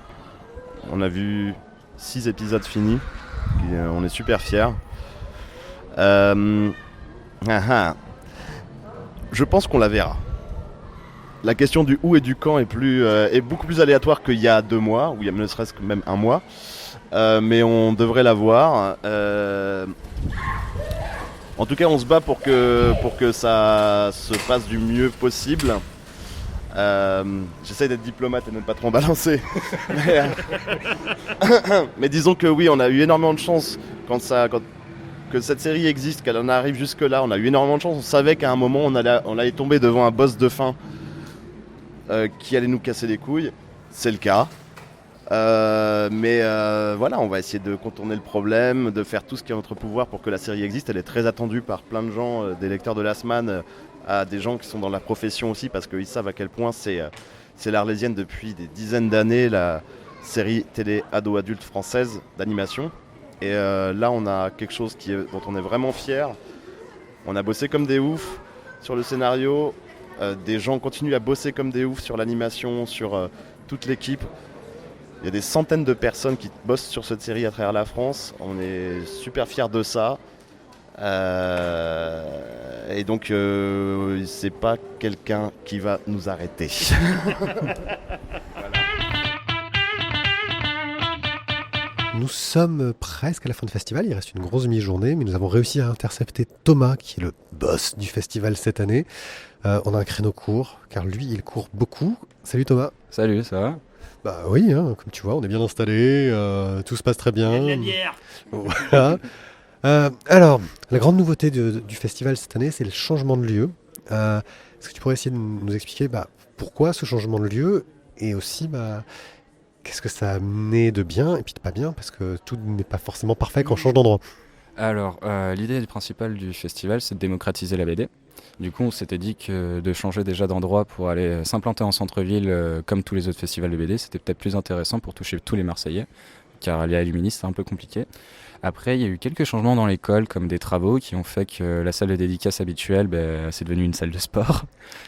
On a vu 6 épisodes finis. On est super fiers. Je pense qu'on la verra. La question du où et du quand est beaucoup plus aléatoire qu'il y a 2 mois, ou il y a ne serait-ce que même 1 mois. Mais on devrait la voir. En tout cas, on se bat pour que ça se passe du mieux possible. J'essaie d'être diplomate et de ne pas trop en balancer. Mais disons que oui, on a eu énormément de chance que cette série existe, qu'elle en arrive jusque là. On a eu énormément de chance. On savait qu'à un moment on allait tomber devant un boss de fin qui allait nous casser les couilles. C'est le cas. Mais voilà, on va essayer de contourner le problème, de faire tout ce qui est en notre pouvoir pour que la série existe. Elle est très attendue par plein de gens, des lecteurs de Last Man, à des gens qui sont dans la profession aussi, parce qu'ils savent à quel point c'est l'Arlésienne depuis des dizaines d'années, la série télé ado-adulte française d'animation. Et là, on a quelque chose dont on est vraiment fiers. On a bossé comme des oufs sur le scénario. Des gens continuent à bosser comme des oufs sur l'animation, sur toute l'équipe. Il y a des centaines de personnes qui bossent sur cette série à travers la France. On est super fiers de ça. Et donc, c'est pas quelqu'un qui va nous arrêter. Nous sommes presque à la fin du festival, il reste une grosse demi-journée, mais nous avons réussi à intercepter Thomas, qui est le boss du festival cette année. On a un créneau court, car lui, il court beaucoup. Salut Thomas. Salut, ça va? Bah oui, comme tu vois, on est bien installé, tout se passe très bien. Il y a de la bière. Voilà. Alors, la grande nouveauté du festival cette année, c'est le changement de lieu. Est-ce que tu pourrais essayer de nous expliquer pourquoi ce changement de lieu et aussi qu'est-ce que ça a amené de bien et puis de pas bien, parce que tout n'est pas forcément parfait quand on change d'endroit. Alors, l'idée principale du festival, c'est de démocratiser la BD. Du coup, on s'était dit que de changer déjà d'endroit pour aller s'implanter en centre-ville comme tous les autres festivals de BD, c'était peut-être plus intéressant pour toucher tous les Marseillais, car aller à Luminis, c'est un peu compliqué. Après, il y a eu quelques changements dans l'école, comme des travaux qui ont fait que la salle de dédicace habituelle, c'est devenu une salle de sport.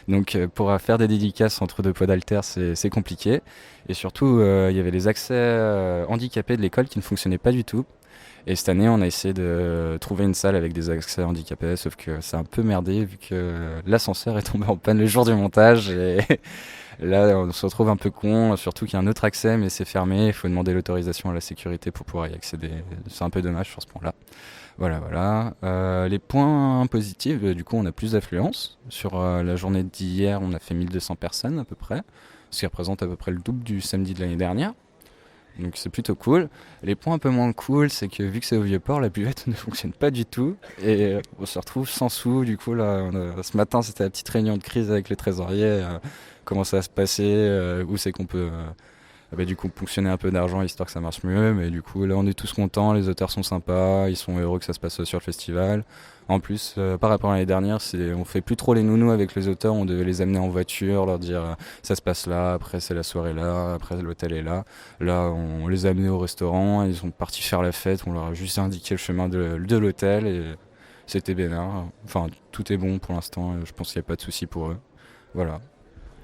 Donc, pour faire des dédicaces entre 2 poids d'haltères, c'est compliqué. Et surtout, il y avait les accès handicapés de l'école qui ne fonctionnaient pas du tout. Et cette année, on a essayé de trouver une salle avec des accès handicapés, sauf que c'est un peu merdé vu que l'ascenseur est tombé en panne le jour du montage. Et là, on se retrouve un peu con, surtout qu'il y a un autre accès, mais c'est fermé. Il faut demander l'autorisation à la sécurité pour pouvoir y accéder. C'est un peu dommage sur ce point-là. Voilà. Les points positifs, du coup, on a plus d'affluence. Sur la journée d'hier, on a fait 1200 personnes à peu près, ce qui représente à peu près le double du samedi de l'année dernière. Donc c'est plutôt cool. Les points un peu moins cool, c'est que vu que c'est au Vieux-Port, la buvette ne fonctionne pas du tout. Et on se retrouve sans sous. Du coup, là, ce matin, c'était la petite réunion de crise avec le trésorier. Comment ça va se passer, où c'est qu'on peut du coup ponctionner un peu d'argent histoire que ça marche mieux. Mais du coup, là, on est tous contents. Les auteurs sont sympas. Ils sont heureux que ça se passe sur le festival. En plus, par rapport à l'année dernière, on fait plus trop les nounous avec les auteurs, on devait les amener en voiture, leur dire ça se passe là, après c'est la soirée là, après l'hôtel est là. Là, on les a amenés au restaurant, ils sont partis faire la fête, on leur a juste indiqué le chemin de l'hôtel et c'était bénard. Enfin, tout est bon pour l'instant, je pense qu'il n'y a pas de souci pour eux. Voilà.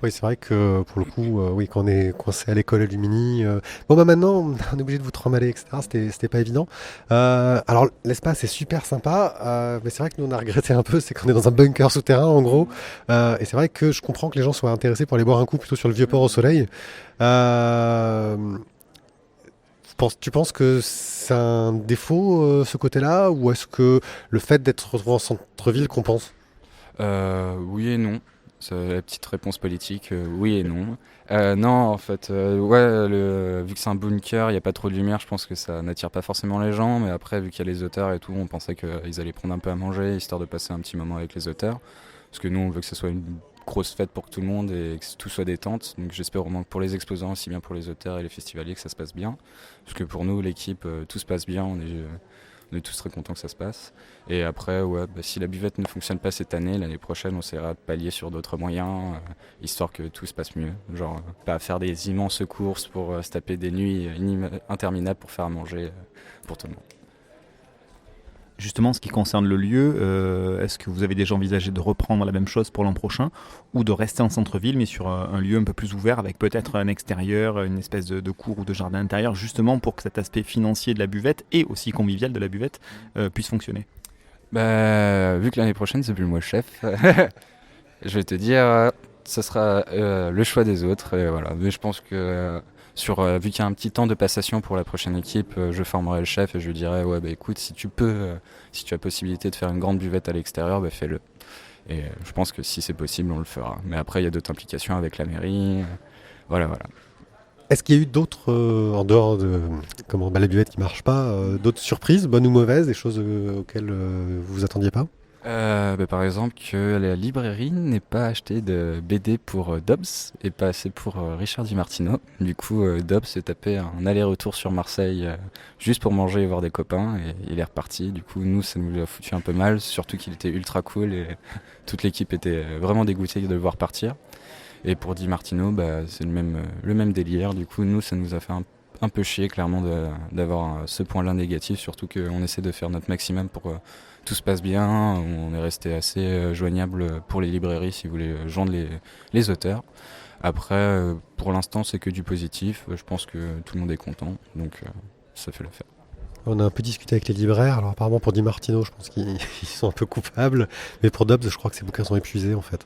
Oui, c'est vrai que pour le coup, oui, quand on est coincé à l'école à Lumini, bon bah maintenant on est obligé de vous trimballer, etc. C'était pas évident. Alors l'espace est super sympa, mais c'est vrai que nous on a regretté un peu, c'est qu'on est dans un bunker souterrain en gros. Et c'est vrai que je comprends que les gens soient intéressés pour aller boire un coup plutôt sur le Vieux-Port au soleil. Tu penses que c'est un défaut ce côté-là, ou est-ce que le fait d'être retrouvé en centre-ville compense? Oui et non. C'est la petite réponse politique, oui et non. Non, en fait, vu que c'est un bunker, il n'y a pas trop de lumière, je pense que ça n'attire pas forcément les gens. Mais après, vu qu'il y a les auteurs et tout, on pensait qu'ils allaient prendre un peu à manger, histoire de passer un petit moment avec les auteurs. Parce que nous, on veut que ce soit une grosse fête pour tout le monde et que tout soit détente. Donc j'espère vraiment que pour les exposants, aussi bien pour les auteurs et les festivaliers, que ça se passe bien. Parce que pour nous, l'équipe, tout se passe bien. On est tous très contents que ça se passe. Et après, si la buvette ne fonctionne pas cette année, l'année prochaine, on essaiera de pallier sur d'autres moyens, histoire que tout se passe mieux. Genre, pas faire des immenses courses pour se taper des nuits interminables pour faire à manger pour tout le monde. Justement, en ce qui concerne le lieu, est-ce que vous avez déjà envisagé de reprendre la même chose pour l'an prochain ou de rester en centre-ville mais sur un lieu un peu plus ouvert avec peut-être un extérieur, une espèce de cour ou de jardin intérieur, justement pour que cet aspect financier de la buvette et aussi convivial de la buvette puisse fonctionner? Vu que l'année prochaine, c'est plus moi le chef, je vais te dire, ça sera le choix des autres. Et voilà. Mais je pense que vu qu'il y a un petit temps de passation pour la prochaine équipe, je formerai le chef et je lui dirai écoute, si tu as possibilité de faire une grande buvette à l'extérieur, fais-le. Et je pense que si c'est possible, on le fera. Mais après, il y a d'autres implications avec la mairie. Voilà. Est-ce qu'il y a eu d'autres, en dehors de la buvette qui marche pas, d'autres surprises, bonnes ou mauvaises, des choses auxquelles vous vous attendiez pas? Par exemple, que la librairie n'ait pas acheté de BD pour Dobbs et pas assez pour Richard Di Martino. Du coup, Dobbs s'est tapé un aller-retour sur Marseille juste pour manger et voir des copains et il est reparti. Du coup, nous, ça nous a foutu un peu mal, surtout qu'il était ultra cool et toute l'équipe était vraiment dégoûtée de le voir partir. Et pour Di Martino, c'est le même délire. Du coup, nous, ça nous a fait un peu chier, clairement, d'avoir ce point-là négatif, surtout qu'on essaie de faire notre maximum pour tout se passe bien. On est resté assez joignable pour les librairies si vous voulez joindre les auteurs. Après, pour l'instant, c'est que du positif. Je pense que tout le monde est content, donc ça fait l'affaire. On a un peu discuté avec les libraires. Alors apparemment pour Di Martino, je pense qu'ils sont un peu coupables, mais pour Dobbs, je crois que ses bouquins sont épuisés en fait.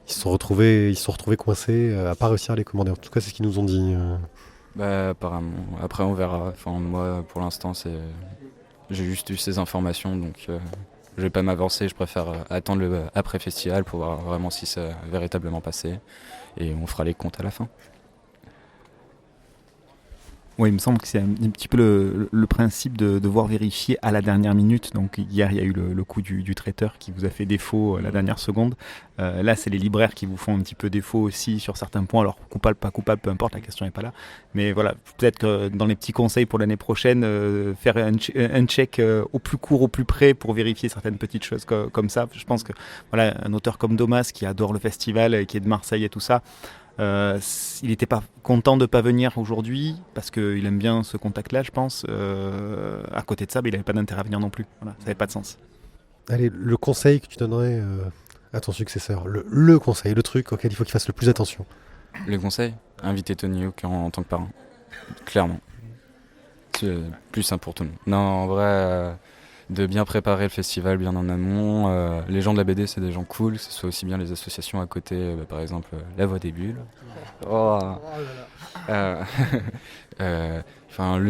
Ils se sont retrouvés coincés, à pas réussir à les commander. En tout cas, c'est ce qu'ils nous ont dit. Apparemment. Après, on verra. Enfin, moi, pour l'instant, j'ai juste eu ces informations, donc je vais pas m'avancer. Je préfère attendre le après-festival pour voir vraiment si ça a véritablement passé. Et on fera les comptes à la fin. Oui, il me semble que c'est un petit peu le principe de devoir vérifier à la dernière minute. Donc hier, il y a eu le coup du traiteur qui vous a fait défaut à la dernière seconde. Là, c'est les libraires qui vous font un petit peu défaut aussi sur certains points. Alors, coupable, pas coupable, peu importe, la question n'est pas là. Mais voilà, peut-être que dans les petits conseils pour l'année prochaine, faire un check au plus court, au plus près pour vérifier certaines petites choses comme ça. Je pense que voilà, un auteur comme Domas qui adore le festival, qui est de Marseille et tout ça, il n'était pas content de ne pas venir aujourd'hui parce qu'il aime bien ce contact-là, je pense. À côté de ça, il n'avait pas d'intérêt à venir non plus. Voilà, ça n'avait pas de sens. Allez, le conseil que tu donnerais à ton successeur, le conseil, le truc auquel il faut qu'il fasse le plus attention. Le conseil, inviter Tony Hawk en tant que parrain. Clairement. C'est plus simple pour tout le monde. Non, en vrai, de bien préparer le festival bien en amont. Les gens de la BD, c'est des gens cool, que ce soit aussi bien les associations à côté, par exemple La Voix des Bulles. Le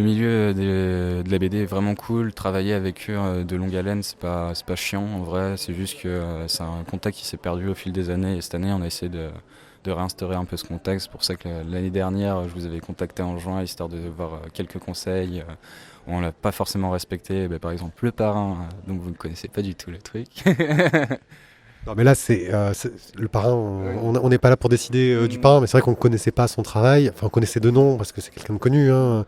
milieu de la BD est vraiment cool. Travailler avec eux de longue haleine, c'est pas chiant en vrai. C'est juste que c'est un contact qui s'est perdu au fil des années. Et cette année, on a essayé de de réinstaurer un peu ce contexte. C'est pour ça que l'année dernière, je vous avais contacté en juin, histoire de voir quelques conseils. On l'a pas forcément respecté. Par exemple, le parrain, donc vous ne connaissez pas du tout le truc. Non, mais là, c'est le parrain. On n'est pas là pour décider du parrain, mais c'est vrai qu'on ne connaissait pas son travail. Enfin, on connaissait de nom parce que c'est quelqu'un de connu. Hein.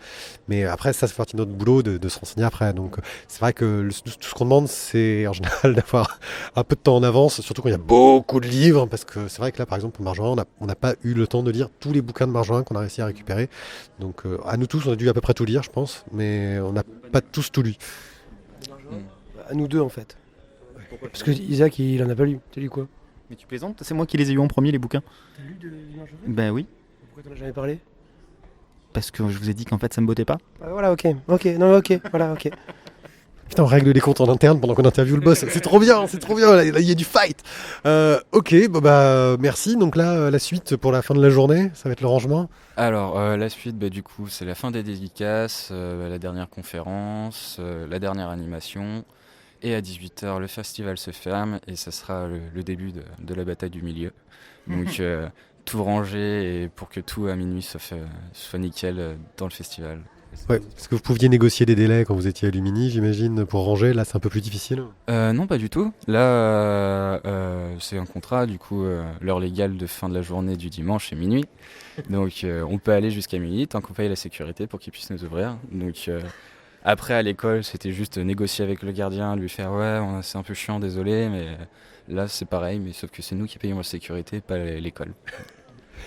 Mais après, ça, c'est partie de notre boulot de se renseigner après. Donc, c'est vrai que tout ce qu'on demande, c'est en général d'avoir un peu de temps en avance, surtout quand il y a beaucoup de livres. Parce que c'est vrai que là, par exemple, pour Marjorin, on n'a pas eu le temps de lire tous les bouquins de Marjorin qu'on a réussi à récupérer. Donc, à nous tous, on a dû à peu près tout lire, je pense. Mais on n'a pas tous tout lu. À nous deux, en fait. Parce que Isaac, il en a pas lu. T'as lu quoi? Mais tu plaisantes, c'est moi qui les ai eu en premier, les bouquins. T'as lu de Marjorin? Ben oui, Pourquoi t'en as jamais parlé? parce que je vous ai dit qu'en fait ça me bottait pas. Voilà, ok, voilà, ok. Putain, on règle les comptes en interne pendant qu'on interviewe le boss. C'est trop bien, là, il y a du fight. Ok, merci. Donc là, la suite pour la fin de la journée, ça va être le rangement. Alors, la suite, du coup, c'est la fin des dédicaces, la dernière conférence, la dernière animation. Et à 18h, le festival se ferme et ça sera le début de la bataille du milieu. Donc, tout ranger et pour que tout à minuit soit nickel dans le festival. Ouais, parce que vous pouviez négocier des délais quand vous étiez à Lumini, j'imagine, pour ranger. Là, c'est un peu plus difficile. Non, pas du tout. Là, c'est un contrat, du coup, l'heure légale de fin de la journée du dimanche est minuit. Donc, on peut aller jusqu'à minuit tant qu'on paye la sécurité pour qu'ils puissent nous ouvrir. Donc, après, à l'école, c'était juste négocier avec le gardien, lui faire « Ouais, c'est un peu chiant, désolé, mais là, c'est pareil, mais sauf que c'est nous qui payons la sécurité, pas l'école. »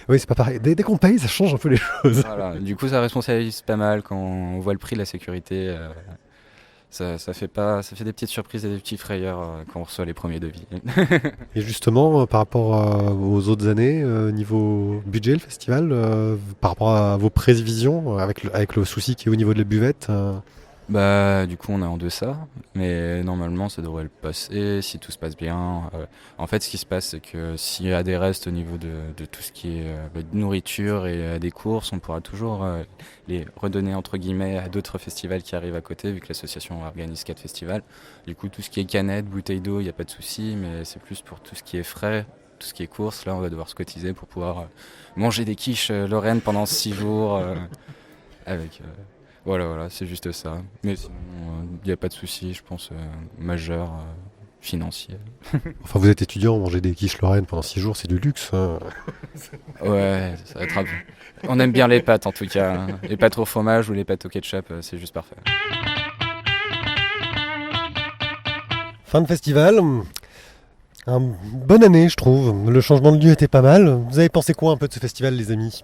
Oui, c'est pas pareil. Dès qu'on paye, ça change un peu les choses. Voilà. Du coup, ça responsabilise pas mal quand on voit le prix de la sécurité. Ça fait des petites surprises et des petits frayeurs quand on reçoit les premiers devis. Et justement, par rapport aux autres années, niveau budget, le festival, par rapport à vos prévisions, avec le souci qui est au niveau de la buvette Du coup, on est en deçà, mais normalement, ça devrait le passer si tout se passe bien. En fait, ce qui se passe, c'est que s'il y a des restes au niveau de tout ce qui est de nourriture et des courses, on pourra toujours les redonner entre guillemets à d'autres festivals qui arrivent à côté, vu que l'association organise 4 festivals. Du coup, tout ce qui est canettes, bouteilles d'eau, il n'y a pas de souci, mais c'est plus pour tout ce qui est frais, tout ce qui est courses. Là, on va devoir se cotiser pour pouvoir manger des quiches Lorraine pendant 6 jours avec... Voilà, c'est juste ça. Mais sinon, il n'y a pas de souci, je pense, majeur, financier. Enfin, vous êtes étudiant, manger des quiches Lorraine pendant 6 jours, c'est du luxe. Hein. Ouais, ça va être un peu... On aime bien les pâtes, en tout cas. Hein. Les pâtes au fromage ou les pâtes au ketchup, c'est juste parfait. Fin de festival. Bonne année, je trouve. Le changement de lieu était pas mal. Vous avez pensé quoi un peu de ce festival, les amis ?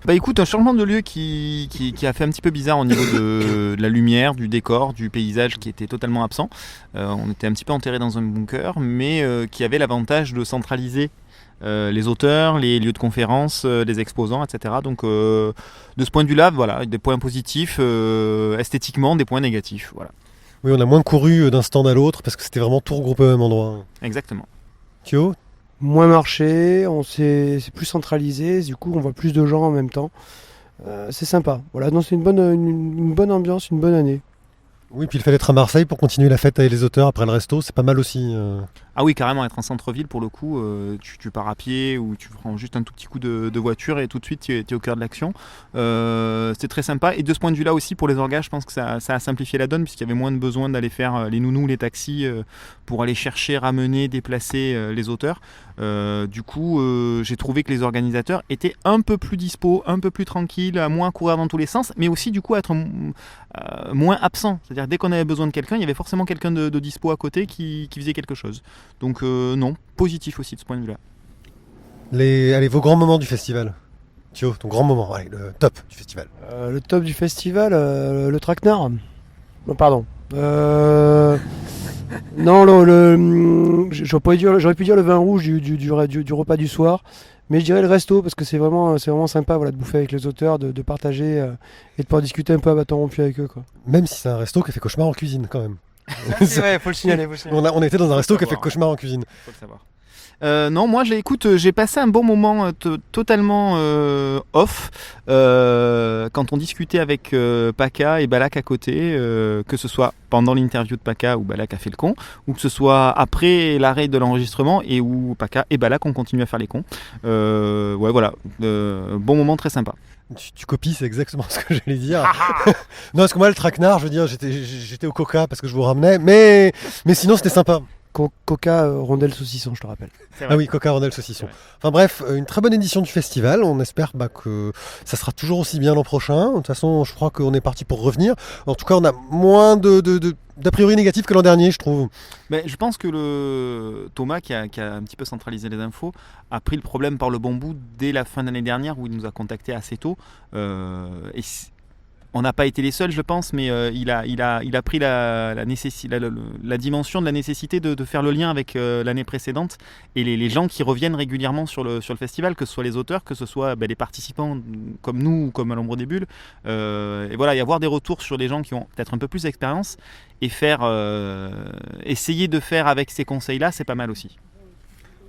Écoute, un changement de lieu qui a fait un petit peu bizarre au niveau de la lumière, du décor, du paysage qui était totalement absent. On était un petit peu enterré dans un bunker, mais qui avait l'avantage de centraliser les auteurs, les lieux de conférence, les exposants, etc. Donc de ce point de vue-là, voilà, des points positifs, esthétiquement, des points négatifs. Voilà. Oui, on a moins couru d'un stand à l'autre parce que c'était vraiment tout regroupé au même endroit. Exactement. Thio ? Moins marché, c'est plus centralisé, du coup on voit plus de gens en même temps. C'est sympa. Voilà, donc c'est une bonne ambiance, une bonne année. Oui, puis il fallait être à Marseille pour continuer la fête avec les auteurs après le resto, c'est pas mal aussi. Ah oui, carrément, être en centre-ville, pour le coup, tu pars à pied ou tu prends juste un tout petit coup de voiture et tout de suite tu es au cœur de l'action. C'était très sympa. Et de ce point de vue-là aussi, pour les orgas, je pense que ça a simplifié la donne puisqu'il y avait moins de besoin d'aller faire les nounous, les taxis pour aller chercher, ramener, déplacer les auteurs. Du coup, j'ai trouvé que les organisateurs étaient un peu plus dispo, un peu plus tranquilles, à moins courir dans tous les sens, mais aussi du coup à être moins absent. C'est-à-dire dès qu'on avait besoin de quelqu'un, il y avait forcément quelqu'un de dispo à côté qui faisait quelque chose. Donc non, positif aussi de ce point de vue-là. Allez, vos grands moments du festival. Thio, ton grand moment, allez, le top du festival. Le top du festival, le traquenard. Non, pardon. Non, j'aurais pu dire le vin rouge du repas du soir, mais je dirais le resto parce que c'est vraiment sympa, voilà, de bouffer avec les auteurs, de partager et de pouvoir discuter un peu à bâton rompu avec eux, quoi. Même si c'est un resto qui a fait cauchemar en cuisine quand même. C'est vrai, faut le signaler. On était dans un resto qui a fait cauchemar en cuisine. Faut le savoir. Non, moi j'ai passé un bon moment totalement off quand on discutait avec Paka et Balak à côté, que ce soit pendant l'interview de Paka où Balak a fait le con, ou que ce soit après l'arrêt de l'enregistrement et où Paka et Balak ont continué à faire les cons. Ouais, voilà, bon moment très sympa. Tu copies, c'est exactement ce que j'allais dire. Non, parce que moi, le traquenard, je veux dire, j'étais au Coca parce que je vous ramenais, mais sinon, c'était sympa. Coca, rondelle saucisson, je te rappelle. Ah oui, Coca, rondelle saucisson. Enfin bref, une très bonne édition du festival. On espère que ça sera toujours aussi bien l'an prochain. De toute façon, je crois qu'on est parti pour revenir. En tout cas, on a moins d'a priori négatifs que l'an dernier, je trouve. Mais je pense que Thomas, qui a un petit peu centralisé les infos, a pris le problème par le bon bout dès la fin de l'année dernière où il nous a contactés assez tôt. On n'a pas été les seuls, je pense, mais il a pris la dimension de la nécessité de faire le lien avec l'année précédente et les gens qui reviennent régulièrement sur le festival, que ce soit les auteurs, que ce soit les participants comme nous ou comme à l'ombre des bulles. Et voilà, y avoir des retours sur les gens qui ont peut-être un peu plus d'expérience et essayer de faire avec ces conseils-là, c'est pas mal aussi.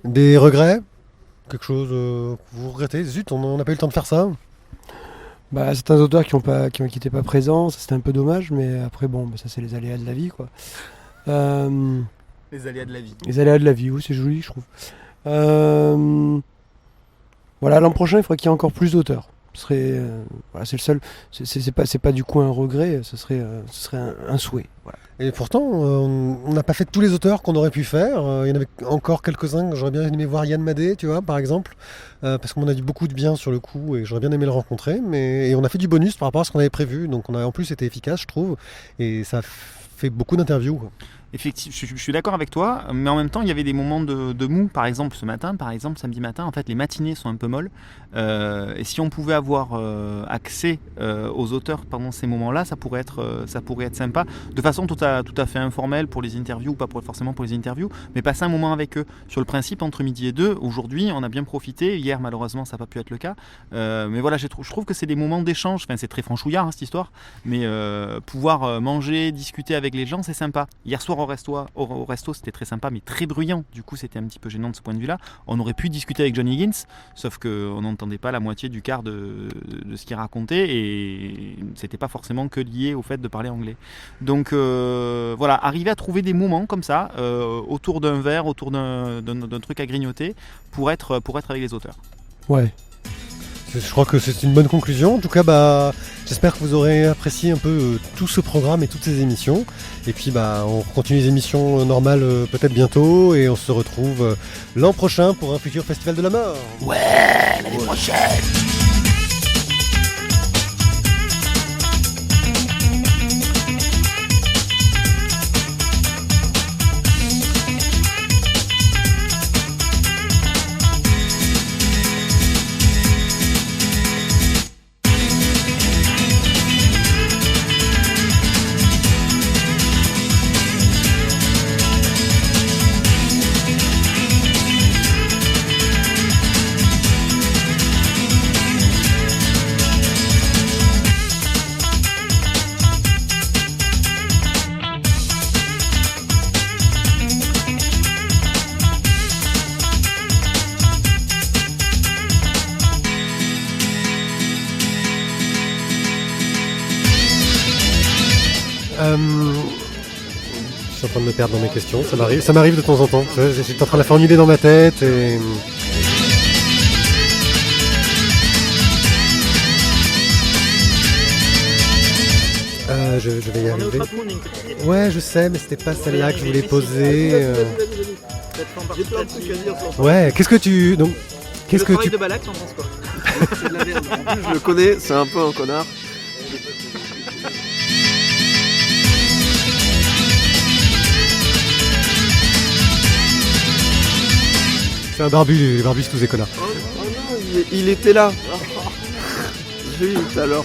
Des regrets ? Quelque chose que vous regrettez ? Zut, on n'a pas eu le temps de faire ça. Certains auteurs qui n'étaient pas présents, ça c'était un peu dommage, mais après ça c'est les aléas de la vie, quoi. Les aléas de la vie. Les aléas de la vie, oui, c'est joli, je trouve. Voilà, l'an prochain il faudrait qu'il y ait encore plus d'auteurs. C'est le seul. C'est pas du coup un regret, ce serait un souhait. Voilà. Et pourtant, on n'a pas fait tous les auteurs qu'on aurait pu faire. Il y en avait encore quelques-uns que j'aurais bien aimé voir, Yann Madé, tu vois, par exemple, parce qu'on a dit beaucoup de bien sur le coup et j'aurais bien aimé le rencontrer. Et on a fait du bonus par rapport à ce qu'on avait prévu, donc on a en plus été efficace, je trouve, et ça fait beaucoup d'interviews, quoi. Effectivement, je suis d'accord avec toi, mais en même temps, il y avait des moments de mou. Par exemple, samedi matin, en fait, les matinées sont un peu molles. Et si on pouvait avoir accès aux auteurs pendant ces moments-là, ça pourrait être sympa, de façon tout à fait informelle pour les interviews, ou pas forcément pour les interviews, mais passer un moment avec eux. Sur le principe, entre midi et 2, aujourd'hui, on a bien profité. Hier, malheureusement, ça n'a pas pu être le cas. Mais voilà, je trouve que c'est des moments d'échange. Enfin, c'est très franchouillard, cette histoire, mais pouvoir manger, discuter avec les gens, c'est sympa. Hier soir, au resto, c'était très sympa, mais très bruyant. Du coup, c'était un petit peu gênant de ce point de vue-là. On aurait pu discuter avec John Higgins, sauf qu'on n'entendait pas la moitié du quart de ce qu'il racontait, et c'était pas forcément que lié au fait de parler anglais. Donc voilà, arriver à trouver des moments comme ça, autour d'un verre, autour d'un truc à grignoter, pour être avec les auteurs. Ouais. Je crois que c'est une bonne conclusion. En tout cas, j'espère que vous aurez apprécié un peu tout ce programme et toutes ces émissions. Et puis on continue les émissions normales peut-être bientôt. Et on se retrouve l'an prochain pour un futur Festival de la Mort. Ouais, l'année prochaine. Je suis en train de me perdre dans mes questions, ça m'arrive de temps en temps. J'étais en train de la formuler dans ma tête et... Je vais y arriver. Ouais, je sais, mais c'était pas celle-là que je voulais poser. J'ai plein de trucs à dire sur ça. Ouais, qu'est-ce que tu... Donc, qu'est-ce que tu... de Balak, t'en penses quoi? C'est de la merde. En plus, je le connais, c'est un peu un connard. C'est un barbu, c'est tous des connards. Oh non, il était là. J'ai eu tout à l'heure.